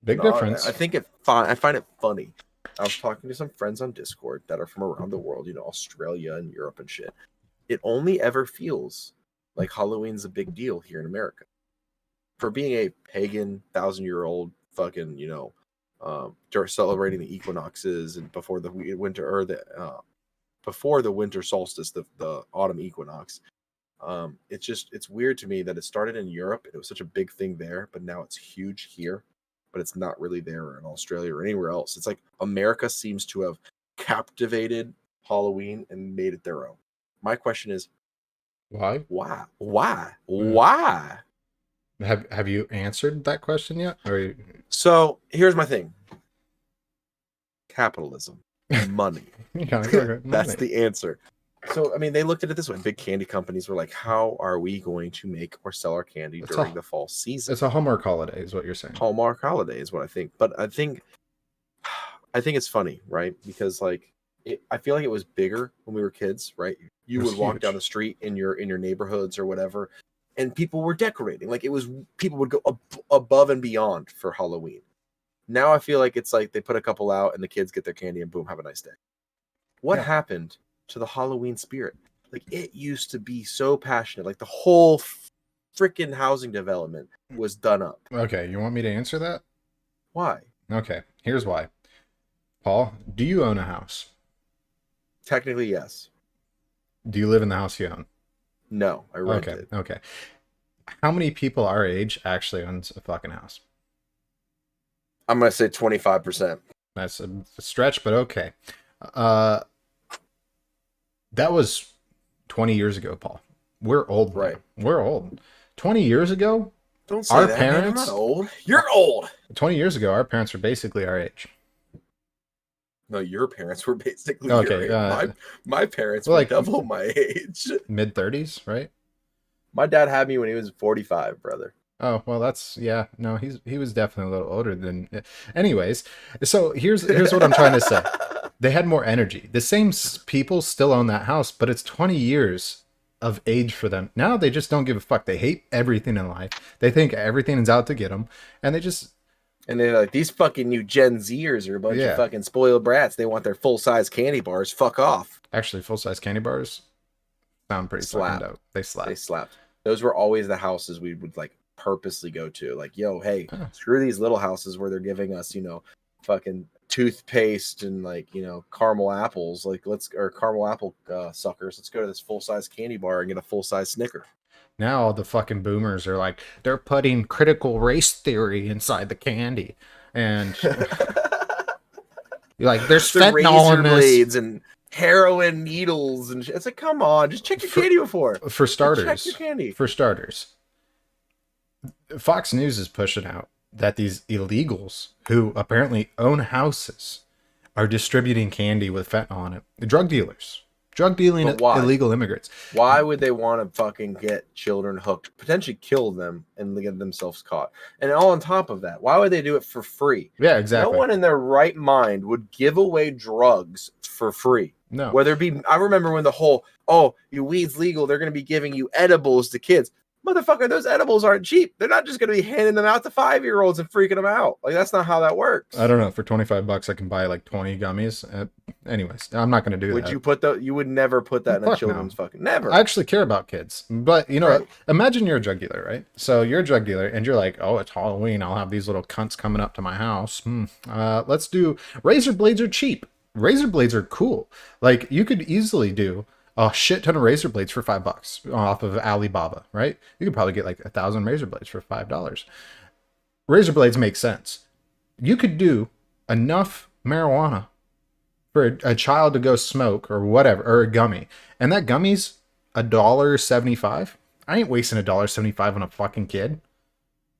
Big difference. I think I find it funny. I was talking to some friends on Discord that are from around the world, Australia and Europe and shit. It only ever feels like Halloween's a big deal here in America. For being a pagan, 1,000-year-old fucking, celebrating the equinoxes and before the winter or before the winter solstice, the autumn equinox. It's weird to me that it started in Europe. It was such a big thing there, but now it's huge here. But it's not really there in Australia or anywhere else. It's like America seems to have captivated Halloween and made it their own. My question is, Why? Why? Have you answered that question yet? Or So here's my thing. Capitalism. Money. That's the answer. So, they looked at it this way. Big candy companies were like, how are we going to make or sell our candy during the fall season? It's a Hallmark holiday is what you're saying. Hallmark holiday is what I think. But I think it's funny, right? Because I feel like it was bigger when we were kids, right? You would walk down the street in your neighborhoods or whatever, and people were decorating. People would go above and beyond for Halloween. Now I feel like it's like they put a couple out and the kids get their candy and boom, have a nice day. What happened to the Halloween spirit? It used to be so passionate. The whole freaking housing development was done up. Okay, you want me to answer that? Why? Okay, here's why. Paul, do you own a house? Technically, yes. Do you live in the house you own? No, I rent it. Okay. How many people our age actually owns a fucking house? I'm going to say 25%. That's a stretch, but okay. That was 20 years ago, Paul. We're old. Right. Now. We're old. 20 years ago, Don't say our that, parents. man. I'm not old. You're old. 20 years ago, our parents were basically our age. No, your parents were basically Okay, your age. My parents were double my age. Mid 30s, right? My dad had me when he was 45, brother. Oh, well, no, he was definitely a little older than. Anyways, so here's what I'm trying to say. They had more energy. The same people still own that house, but it's 20 years of age for them. Now they just don't give a fuck. They hate everything in life. They think everything is out to get them, and they just. And they're like, these fucking new Gen Zers are a bunch of fucking spoiled brats. They want their full-size candy bars. Fuck off. Actually, full-size candy bars sound pretty fucking dope. They slapped. Those were always the houses we would purposely go to. Yo, hey, screw these little houses where they're giving us, fucking toothpaste and caramel apples. Or caramel apple suckers. Let's go to this full-size candy bar and get a full-size Snicker. Now the fucking boomers are like, they're putting critical race theory inside the candy, and there's fentanyl in this. Blades and heroin needles and shit. It's come on, just check your candy before. For starters, check your candy. For starters, Fox News is pushing out that these illegals who apparently own houses are distributing candy with fentanyl in it. The drug dealers. Drug dealing illegal immigrants. Why would they want to fucking get children hooked, potentially kill them, and get themselves caught? And all on top of that, why would they do it for free? Yeah, exactly. No one in their right mind would give away drugs for free. No. Whether it be, I remember when the whole, your weed's legal, they're going to be giving you edibles to kids. Motherfucker, those edibles aren't cheap. They're not just going to be handing them out to 5-year-olds and freaking them out. Like, that's not how that works. I don't know. For $25, I can buy like 20 gummies. Anyways, I'm not going to do Would that. you put you would never put that in a Fuck children's no. fucking, never. I actually care about kids. But, you know, Right. imagine you're a drug dealer, right? So you're a drug dealer and you're like, oh, it's Halloween. I'll have these little cunts coming up to my house. Let's do, razor blades are cheap. Razor blades are cool. Like, you could easily do a shit ton of razor blades for $5 off of Alibaba, right? You could probably get like 1,000 razor blades for $5. Razor blades make sense. You could do enough marijuana for a child to go smoke or whatever, or a gummy, and that gummy's $1.75. I ain't wasting $1.75 on a fucking kid.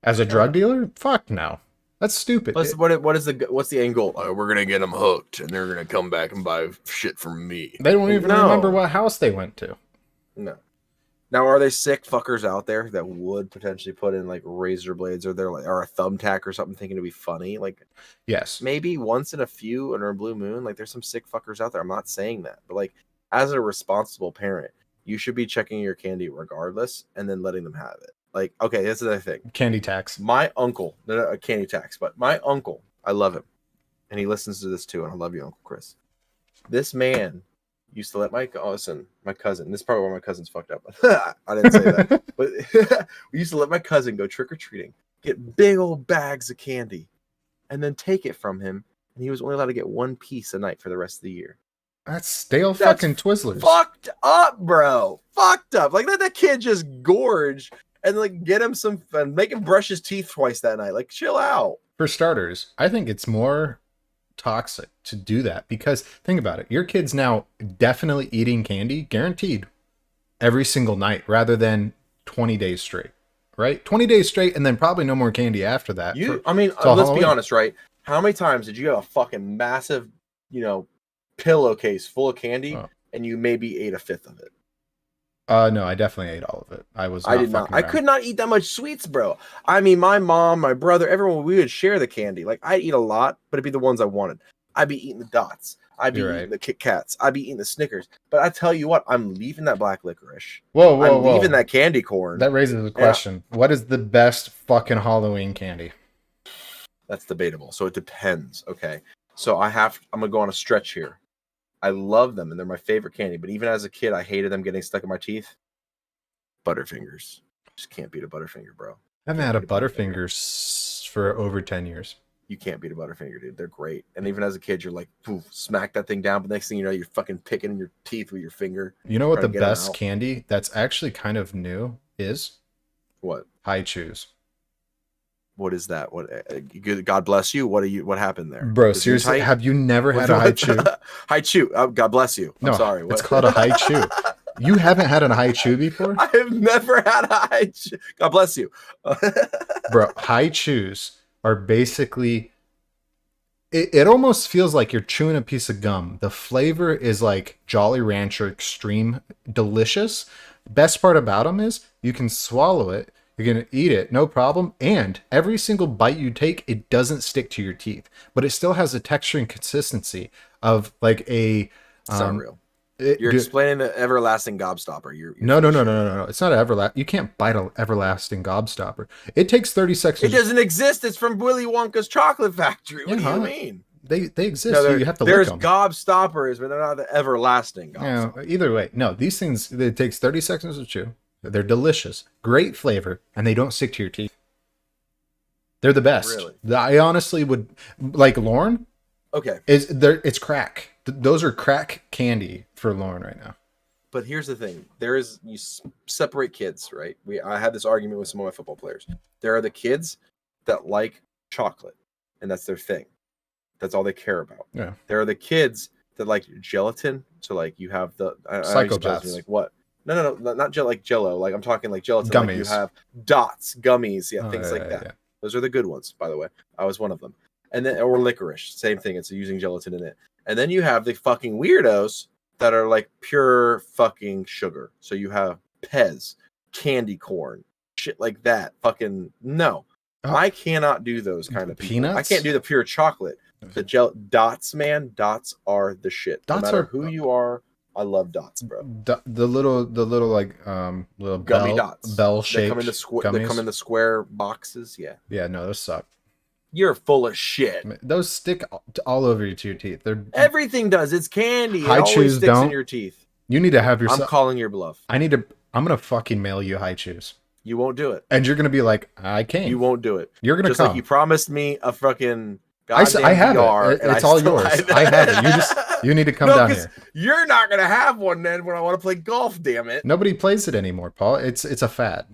As a drug dealer, fuck no. That's stupid. What's the end goal? We're gonna get them hooked, and they're gonna come back and buy shit from me. They don't even remember what house they went to. No. Now, are they sick fuckers out there that would potentially put in like razor blades or or a thumbtack or something, thinking to be funny? Like, Yes. maybe once in a few under a blue moon. Like, there's some sick fuckers out there. I'm not saying that, but like, as a responsible parent, you should be checking your candy regardless, and then letting them have it. Like, okay, that's the other thing. Candy tax. My uncle, no, a candy tax, but my uncle, I love him, and he listens to this too, and I love you, Uncle Chris. This man used to let my cousin. This is probably where my cousin's fucked up. I didn't say that, but we used to let my cousin go trick or treating, get big old bags of candy, and then take it from him, and he was only allowed to get one piece a night for the rest of the year. That's stale That's fucking Twizzlers. Fucked up, bro. Fucked up. Like, let that kid just gorge. And like get him some fun, make him brush his teeth twice that night. Like, chill out. For starters, I think it's more toxic to do that because think about it. Your kid's now definitely eating candy, guaranteed, every single night rather than 20 days straight, right? 20 days straight and then probably no more candy after that. Let's Halloween. be honest, right? How many times did you have a fucking massive, pillowcase full of candy and you maybe ate a fifth of it? No, I definitely ate all of it. I did not. I could not eat that much sweets, bro. I mean, my mom, my brother, everyone, we would share the candy. Like, I'd eat a lot, but it'd be the ones I wanted. I'd be eating the Dots. I'd be eating the Kit Kats. I'd be eating the Snickers. But I tell you what, I'm leaving that black licorice. Whoa. I'm leaving that candy corn. That raises a question. Yeah. What is the best fucking Halloween candy? That's debatable. So it depends. Okay. So I'm going to go on a stretch here. I love them, and they're my favorite candy. But even as a kid, I hated them getting stuck in my teeth. Butterfingers. Just can't beat a Butterfinger, bro. I haven't had a Butterfinger for over 10 years. You can't beat a Butterfinger, dude. They're great. And even as a kid, you're like, poof, smack that thing down. But next thing you know, you're fucking picking in your teeth with your finger. You know what the best candy that's actually kind of new is? What? High Chews. What is that? What? God bless you. What happened there, bro? Seriously, have you never had a High Chew? High Chew. God bless you. I'm sorry. It's called a High Chew. You haven't had a High Chew before? I have never had a High Chew. God bless you, bro. High Chews are basically. It almost feels like you're chewing a piece of gum. The flavor is like Jolly Rancher Extreme delicious. Best part about them is you can swallow it. You're going to eat it, no problem. And every single bite you take, it doesn't stick to your teeth. But it still has a texture and consistency of like a... It's not real. You're explaining the everlasting gobstopper. No. It's not an everlasting... You can't bite an everlasting gobstopper. It takes 30 seconds. It doesn't exist. It's from Willy Wonka's chocolate factory. What do you mean? They exist. No, so you have to there's lick them. Gobstoppers, but they're not the everlasting gobstopper. Yeah, either way. No, these things, it takes 30 seconds to chew. They're delicious, great flavor, and they don't stick to your teeth. They're the best. Really? I honestly would like Lauren. Okay, it's crack. Those are crack candy for Lauren right now. But here's the thing: you separate kids, right? I had this argument with some of my football players. There are the kids that like chocolate, and that's their thing. That's all they care about. Yeah. There are the kids that like gelatin. So like you have the psychopaths. Like what? No, not like Jello. Like I'm talking like gelatin. Gummies. Like you have Dots, gummies, things like that. Yeah. Those are the good ones, by the way. I was one of them. And then or licorice, same thing. It's using gelatin in it. And then you have the fucking weirdos that are like pure fucking sugar. So you have Pez, candy corn, shit like that. Fucking no. I cannot do those kind of peanuts. I can't do the pure chocolate. The Dots, man. Dots are the shit. Dots no matter who you are. I love dots, bro. The little like little Gummy bell, dots. bell They shaped come in the gummies. They come in the square boxes. Yeah. Yeah, no, those suck. You're full of shit. Those stick all over your teeth. They're Everything does. It's candy. It High always chews sticks don't. in your teeth. You need to have I'm yourself. calling your bluff. I'm gonna fucking mail you high chews, You won't do it. and you're gonna be like, I can't. You won't do it. You're gonna Just come. like you promised me a fucking I goddamn have VR, it. and It's I all still- yours. I have it. You need to come No, down 'cause here. You're not gonna have one then when I want to play golf. Damn it! Nobody plays it anymore, Paul. It's a fad.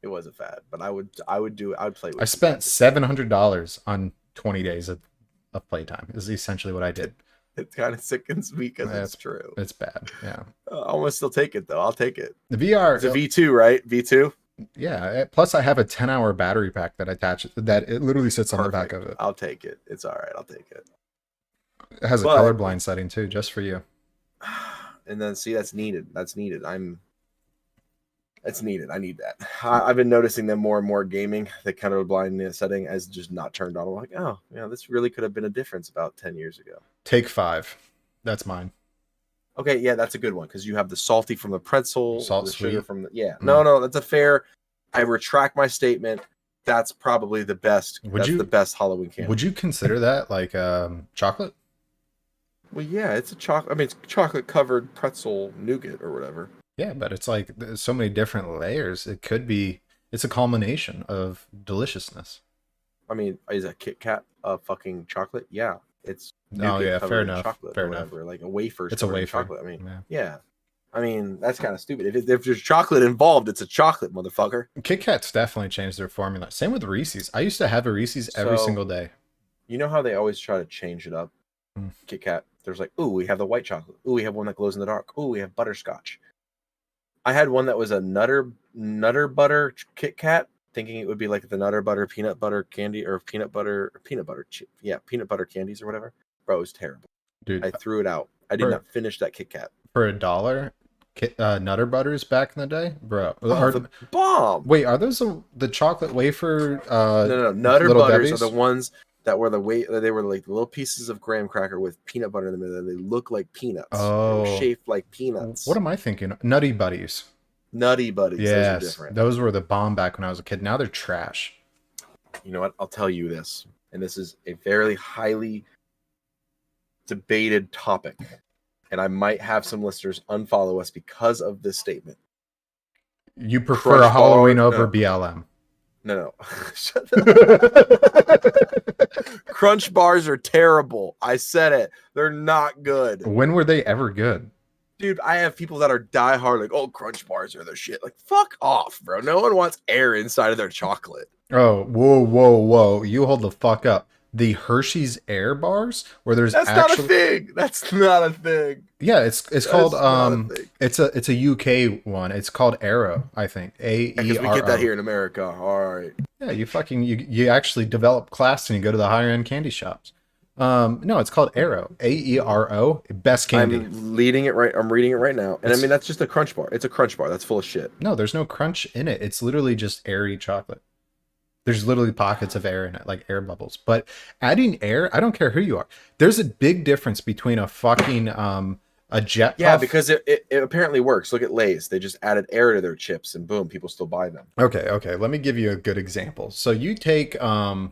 It was a fad, but I would do it. I would play with. I spent $700 on 20 days of playtime. Is essentially what I did. It kind of sickens me because That's- it's true. It's bad. Yeah. I want to still take it though. I'll take it. The VR. It's a V2, right? V2. Yeah. Plus, I have a 10-hour battery pack that it literally sits on the back of it. I'll take it. It's all right. I'll take it. It has a But- colorblind setting too, just for you. And then see, that's needed. That's needed. That's needed. I need that. I've been noticing them more and more gaming. The kind of blind setting as just not turned on. I'm like, oh, yeah, this really could have been a difference about 10 years ago. Take 5. That's mine. Okay, yeah, that's a good one because you have the salty from the pretzel, Salt the sugar sweet. from the yeah. Mm. No, that's a fair. I retract my statement. That's probably the best. That's the best Halloween candy. Would you consider that like chocolate? Well, yeah, it's a chocolate. I mean, it's chocolate covered pretzel nougat or whatever. Yeah, but it's like there's so many different layers. It's a culmination of deliciousness. I mean, is a Kit Kat fucking chocolate? Yeah, it's Oh nougat yeah, covered fair in enough. chocolate Fair or enough. whatever, like a wafer. It's a covered in wafer. Chocolate. I mean, Yeah. yeah. I mean, that's kind of stupid. If there's chocolate involved, it's a chocolate, motherfucker. Kit Kat's definitely changed their formula. Same with Reese's. I used to have a Reese's every So- single day. You know how they always try to change it up? Hmm. Kit Kat. There's like, ooh, we have the white chocolate. Ooh, we have one that glows in the dark. Ooh, we have butterscotch. I had one that was a nutter butter Kit Kat, thinking it would be like the nutter butter peanut butter candy or peanut butter peanut butter candies or whatever. Bro, it was terrible. Dude, I threw it out. I did For- not finish that Kit Kat. for $1, Nutter Butters back in the day, bro. Oh, the bomb. Wait, are those the chocolate wafer? No. Nutter Little butters Debbie's? are the ones that were they were like little pieces of graham cracker with peanut butter in the middle. They look like peanuts. They Oh. were shaped like peanuts. What am I thinking? Nutty Buddies. Nutty Buddies. Those are Yes, different. those were the bomb back when I was a kid. Now they're trash. You know what? I'll tell you this, and this is a very highly debated topic, and I might have some listeners unfollow us because of this statement. You prefer Crunch a Halloween bar? over No. BLM? No. Shut the Crunch bars are terrible. I said it. They're not good. When were they ever good? Dude, I have people that are diehard like, oh, Crunch bars are the shit. Like, fuck off, bro. No one wants air inside of their chocolate. Oh, whoa! You hold the fuck up. The Hershey's Air bars, where there's That's not a thing. That's not a thing. Yeah, it's called not a thing. it's a UK one. It's called Aero, I think. Because we AERO. get that here in America. All right. Yeah, you actually develop class and you go to the higher end candy shops. No, it's called Aero. AERO. Best candy. I'm reading it right now. And I mean, that's just a Crunch bar. It's a Crunch bar. That's full of shit. No, there's no crunch in it. It's literally just airy chocolate. There's literally pockets of air in it, like air bubbles. But adding air, I don't care who you are. There's a big difference between a fucking a jet Yeah, puff. because it apparently works. Look at Lay's. They just added air to their chips and boom, people still buy them. Okay. Let me give you a good example. So you take I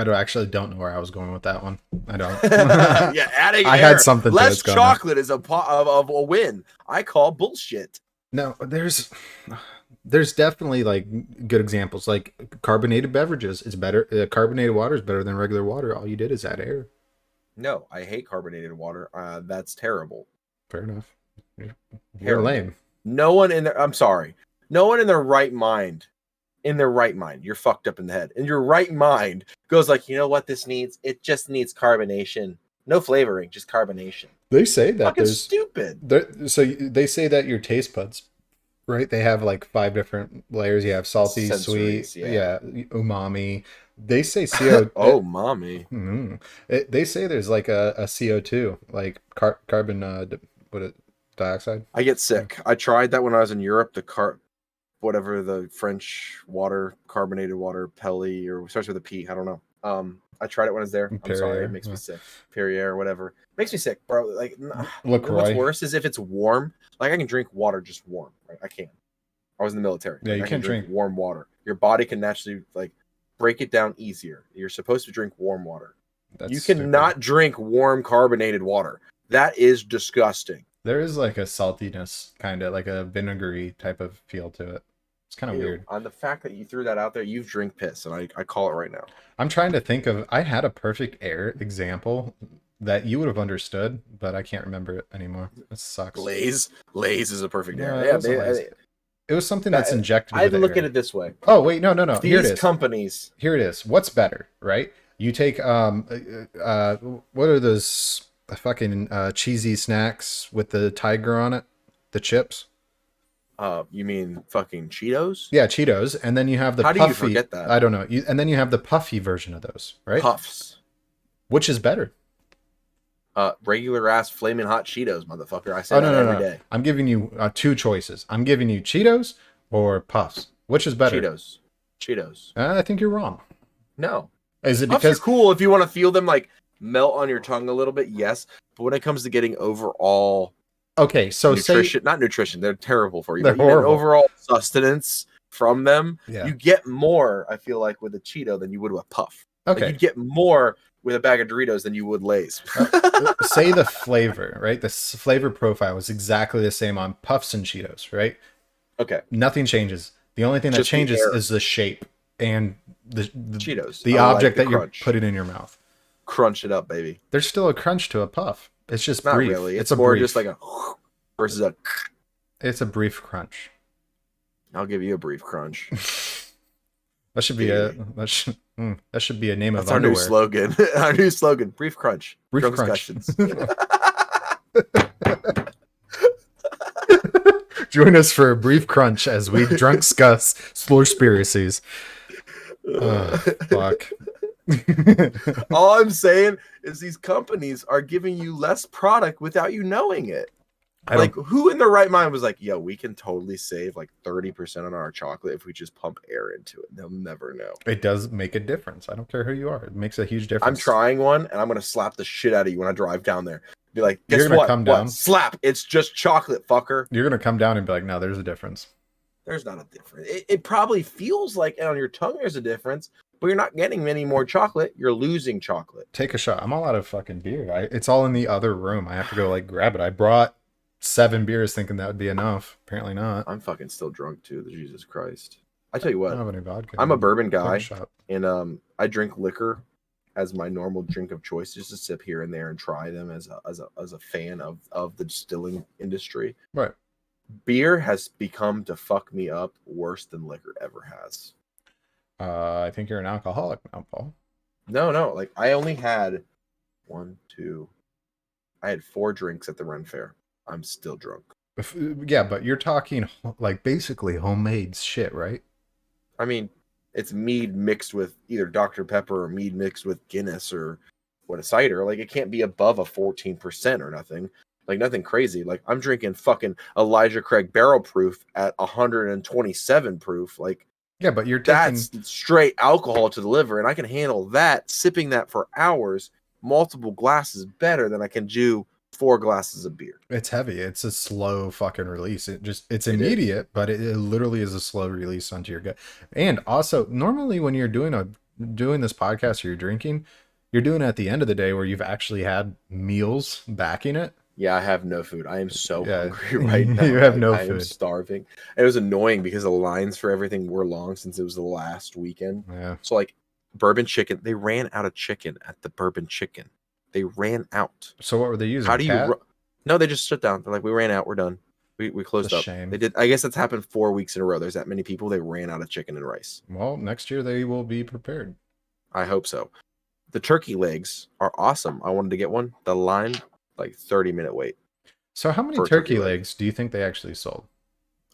don't know where I was going with that one. I don't. Yeah, adding I air. had something to Less it's going on. chocolate is of a win. I call bullshit. No, there's definitely like good examples. Like carbonated beverages is better. Carbonated water is better than regular water. All you did is add air. No, I hate carbonated water. That's terrible. Fair enough. You're Terrible. lame. No one in their right mind. In their right mind, you're fucked up in the head. In your right mind goes like, you know what this needs? It just needs carbonation. No flavoring, just carbonation. They say that Fucking there's stupid. so they say that your taste buds, right? They have like 5 different layers. You have salty, Sensories, sweet, yeah. umami. They say CO. Oh, mommy. They say there's like a CO2, like carbon dioxide. I get sick. I tried that when I was in Europe. The French water, carbonated water, Pelly, or starts with a P. I don't know. I tried it when I was there. I'm sorry, Perrier, it makes yeah. me sick. Perrier or whatever. Makes me sick, bro. Like, LaCroix. what's worse is if it's warm. Like, I can drink water just warm. Right? I can. I was in the military. Yeah, Like, you I can can't drink warm water. Your body can naturally like break it down easier. You're supposed to drink warm water. That's You stupid. cannot drink warm carbonated water. That is disgusting. There is like a saltiness, kind of like a vinegary type of feel to it. It's kind of Ew. weird. On the fact that you threw that out there, you've drink piss, and I call it right now. I'm trying to think of. I had a perfect air example that you would have understood, but I can't remember it anymore. It sucks. Lay's is a perfect No, air. it wasn't Lay's. It was something that's injected. I'd with look air. at it this way. Oh wait, no. Here it These is. companies. Here it is. What's better, right? You take what are those fucking cheesy snacks with the tiger on it? The chips? You mean fucking Cheetos? Yeah, Cheetos, and then you have the How do puffy. you forget that? I don't know. And then you have the puffy version of those, right? Puffs. Which is better? Regular ass flaming hot Cheetos, motherfucker. I say Oh that no, every day. I'm giving you two choices. I'm giving you Cheetos or Puffs. Which is better? Cheetos. I think you're wrong. No. Is it Puffs because are cool if you want to feel them like melt on your tongue a little bit, yes. But when it comes to getting overall okay, so nutrition, not nutrition, they're terrible for you. They're but you get horrible. overall sustenance from them. Yeah. You get more, I feel like, with a Cheeto than you would with a Puff. Okay. Like, you get more with a bag of Doritos than you would Lay's. Say the flavor, right? The flavor profile was exactly the same on Puffs and Cheetos, right? Okay. Nothing changes. The only thing that Just the changes air. is the shape and the Cheetos. the I like object the that crunch. you're putting in your mouth. Crunch it up, baby. There's still a crunch to a Puff. It's just Not brief. really. It's a more brief. just like a versus a. It's a brief crunch. I'll give you a brief crunch. That should be that should be a name That's of our underwear. new slogan. Our new slogan: brief crunch. Brief Drunk crunch. discussions. Join us for a brief crunch as we drunkscuss Slurspiracies. Fuck. All I'm saying is these companies are giving you less product without you knowing it. Like, who in their right mind was like, yo, we can totally save like 30% on our chocolate if we just pump air into it. They'll never know. It does make a difference. I don't care who you are. It makes a huge difference. I'm trying one, and I'm going to slap the shit out of you when I drive down there. Be like, guess You're gonna what? come What? down. Slap. It's just chocolate, fucker. You're going to come down and be like, no, there's a difference. There's not a difference. It probably feels like on your tongue there's a difference, but you're not getting any more chocolate. You're losing chocolate. Take a shot. I'm all out of fucking beer. It's all in the other room. I have to go like grab it. I brought 7 beers thinking that would be enough. Apparently not. I'm fucking still drunk too. Jesus Christ. I tell you I don't what, have any vodka. I'm a bourbon Take a guy, shot. and I drink liquor as my normal drink of choice, just to sip here and there and try them as a fan of the distilling industry. Right. Beer has become to fuck me up worse than liquor ever has. I think you're an alcoholic now, Paul. No, like I only had I had 4 drinks at the Ren Fair. I'm still drunk. Yeah, but you're talking like basically homemade shit, right? I mean, it's mead mixed with either Dr. Pepper or mead mixed with Guinness or what, a cider. Like, it can't be above a 14% or nothing. Like, nothing crazy. Like, I'm drinking fucking Elijah Craig barrel proof at 127 proof. Like, Yeah, but you're taking that's straight alcohol to the liver, and I can handle that, sipping that for hours, multiple glasses better than I can do 4 glasses of beer. it's heavy. It's a slow fucking release. It's immediate, but it literally is a slow release onto your gut. And also, normally when you're doing this podcast or you're drinking, you're doing it at the end of the day where you've actually had meals backing it. Yeah, I have no food. I am so Yeah. hungry right now. You have no I am food. starving. It was annoying because the lines for everything were long since it was the last weekend. Yeah. So, like, bourbon chicken, they ran out of chicken at the bourbon chicken. They ran out. So what were they using? How do you? Cat? No, they just shut down. They're like, we ran out. We're done. We closed It's a up. shame. They did. I guess that's happened 4 weeks in a row. There's that many people. They ran out of chicken and rice. Well, next year they will be prepared. I hope so. The turkey legs are awesome. I wanted to get one. The line, like 30-minute wait. So how many For a turkey turkey leg. legs do you think they actually sold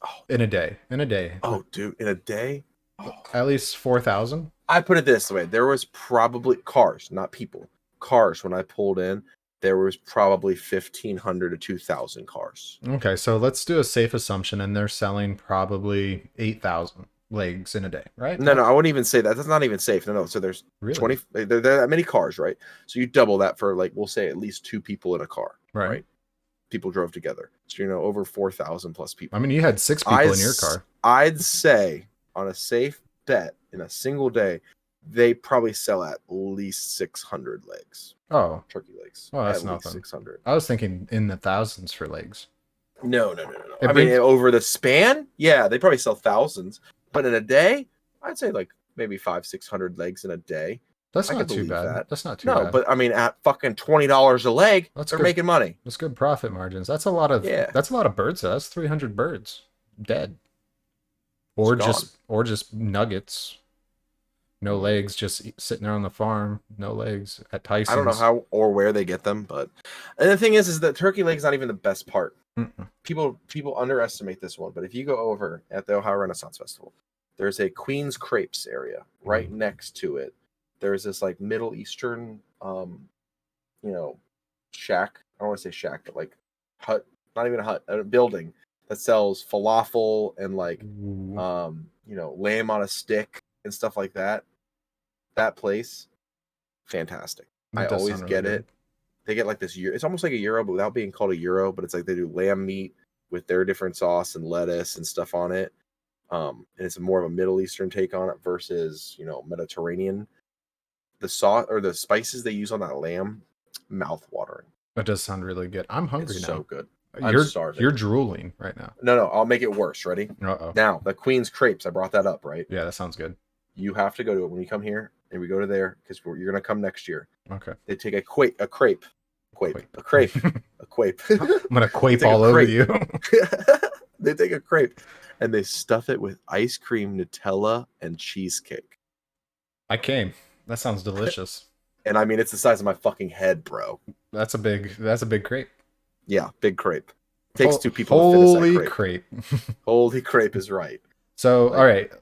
Oh, in a day? In a day, oh, dude, in a day. Oh. at least 4,000. I put it this way: there was probably cars, not people. Cars. When I pulled in, there was probably 1,500 to 2,000 cars. Okay, so let's do a safe assumption, and they're selling probably 8,000. legs in a day, right? No, I wouldn't even say that. That's not even safe. No. So there's Really? 20. There are that many cars, right? So you double that for like we'll say at least 2 people in a car, right? People drove together, so over 4,000 plus people. I mean, you had 6 people in your car. I'd say on a safe bet in a single day, they probably sell at least 600 legs. Oh, turkey legs. Oh, that's at nothing. least 600. I was thinking in the thousands for legs. No. I mean, over the span, yeah, they probably sell thousands. But in a day, I'd say like maybe 500-600 legs in a day. That's I not could too believe bad. that. That's not too bad. No, but I mean, at fucking $20 a leg, That's they're good. making money. That's good profit margins. That's a lot of That's a lot of birds. That's 300 birds dead, or just nuggets. No legs, just sitting there on the farm. No legs at Tyson's. I don't know how or where they get them, but and the thing is that turkey leg is not even the best part. Mm-mm. People underestimate this one, but if you go over at the Ohio Renaissance Festival, there's a Queen's Crepes area right next to it. There's this like Middle Eastern, shack. I don't want to say shack, but like hut, not even a hut, a building that sells falafel and like, lamb on a stick and stuff like that. That place, fantastic. I always get it. They get like this it's almost like a gyro, but without being called a gyro. But it's like they do lamb meat with their different sauce and lettuce and stuff on it. And it's more of a Middle Eastern take on it versus Mediterranean. The sauce or the spices they use on that lamb, mouth watering. That does sound really good. I'm hungry now. So good. I'm starving. You're drooling right now. No, I'll make it worse. Ready? Uh-oh. Now the Queen's Crepes. I brought that up, right? Yeah, that sounds good. You have to go to it when you come here, and we go to there because you're gonna come next year. Okay. They take a crepe. I'm gonna quape all over you. They take a crepe and they stuff it with ice cream, Nutella, and cheesecake. I came. That sounds delicious. And I mean, it's the size of my fucking head, bro. That's a big crepe. Yeah, big crepe. Takes 2 people to finish that crepe. Holy crepe is right. So, all right,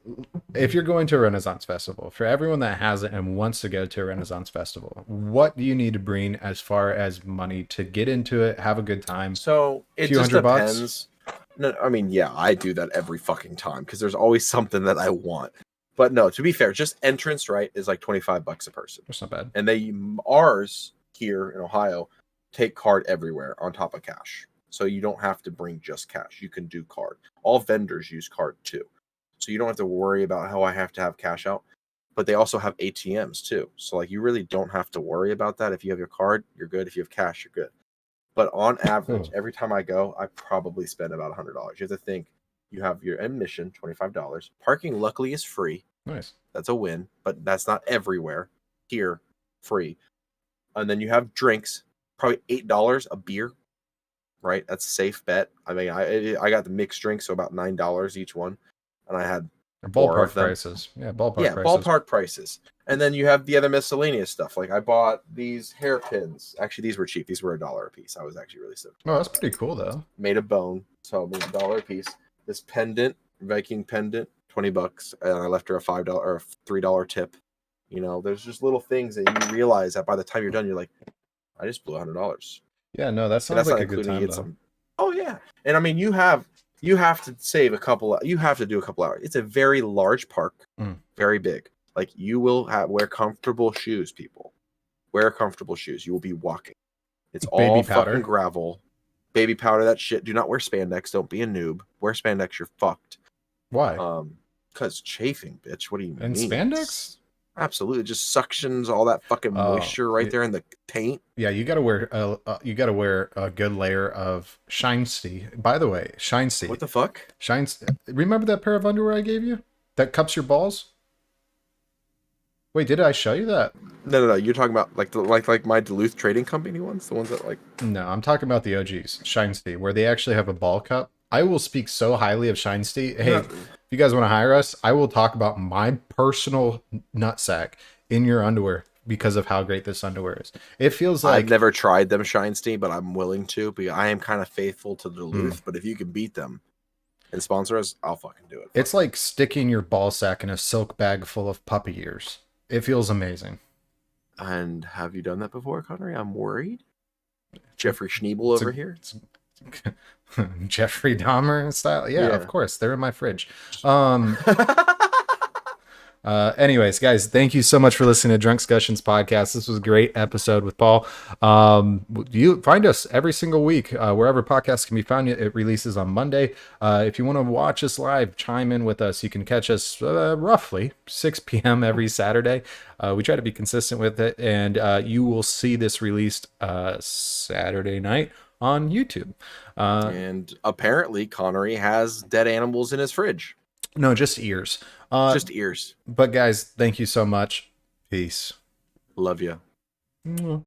if you're going to a Renaissance Festival, for everyone that hasn't and wants to go to a Renaissance Festival, what do you need to bring as far as money to get into it, have a good time? So it just depends. No, I mean, yeah, I do that every fucking time because there's always something that I want. But no, to be fair, just entrance, right, is like $25 a person. That's not bad. And ours here in Ohio take card everywhere on top of cash. So you don't have to bring just cash. You can do card. All vendors use card too. So you don't have to worry about how I have to have cash out. But they also have ATMs too. So like you really don't have to worry about that. If you have your card, you're good. If you have cash, you're good. But on average, every time I go, I probably spend about $100. You have to think you have your admission, $25. Parking luckily is free. Nice. That's a win, but that's not everywhere. Here, free. And then you have drinks, probably $8 a beer. Right? That's a safe bet. I mean, I got the mixed drinks, so about $9 each one. And I had ballpark prices. Yeah, ballpark prices. And then you have the other miscellaneous stuff. Like I bought these hairpins. Actually, these were cheap. These were $1 a piece. I was actually really stoked. Oh, that's pretty cool though. Made of bone, so it was $1 a piece. This pendant, Viking pendant, $20, and I left her a $5 or a $3 tip. There's just little things that you realize that by the time you're done, you're like, I just blew $100. Yeah, no, that sounds like a good time. Oh yeah, and I mean you have to save you have to do a couple hours. It's a very large park, very big. Like you will wear comfortable shoes, people. Wear comfortable shoes. You will be walking. It's all fucking gravel. Baby powder, that shit. Do not wear spandex. Don't be a noob. Wear spandex, you're fucked. Why? Because chafing, bitch. What do you mean? And spandex? Absolutely, it just suctions all that fucking moisture right there in the paint. Yeah, you gotta wear a good layer of Shinestee. By the way, Shinestee. What the fuck? Remember that pair of underwear I gave you that cups your balls? Wait, did I show you that? No. You're talking about like my Duluth Trading Company ones, the ones that like. No, I'm talking about the OGs, Shinestee, where they actually have a ball cup. I will speak so highly of Shinestee. Hey, if you guys want to hire us, I will talk about my personal nutsack in your underwear because of how great this underwear is. It feels like I've never tried them Shinestee, but I'm willing to. Because I am kind of faithful to Duluth, but if you can beat them and sponsor us, I'll fucking do it. It's like sticking your ball sack in a silk bag full of puppy ears. It feels amazing. And have you done that before, Connery? I'm worried. Jeffrey Schneebel over here. Jeffrey Dahmer style. Yeah, of course. They're in my fridge. Anyways, guys, thank you so much for listening to Drunk Discussions podcast. This was a great episode with Paul. You find us every single week wherever podcasts can be found. It releases on Monday. If you want to watch us live, chime in with us. You can catch us roughly 6 p.m. every Saturday. We try to be consistent with it, and you will see this released Saturday night on YouTube. And apparently, Connery has dead animals in his fridge. No, just ears. Just ears. But guys, thank you so much. Peace. Love you. Mwah.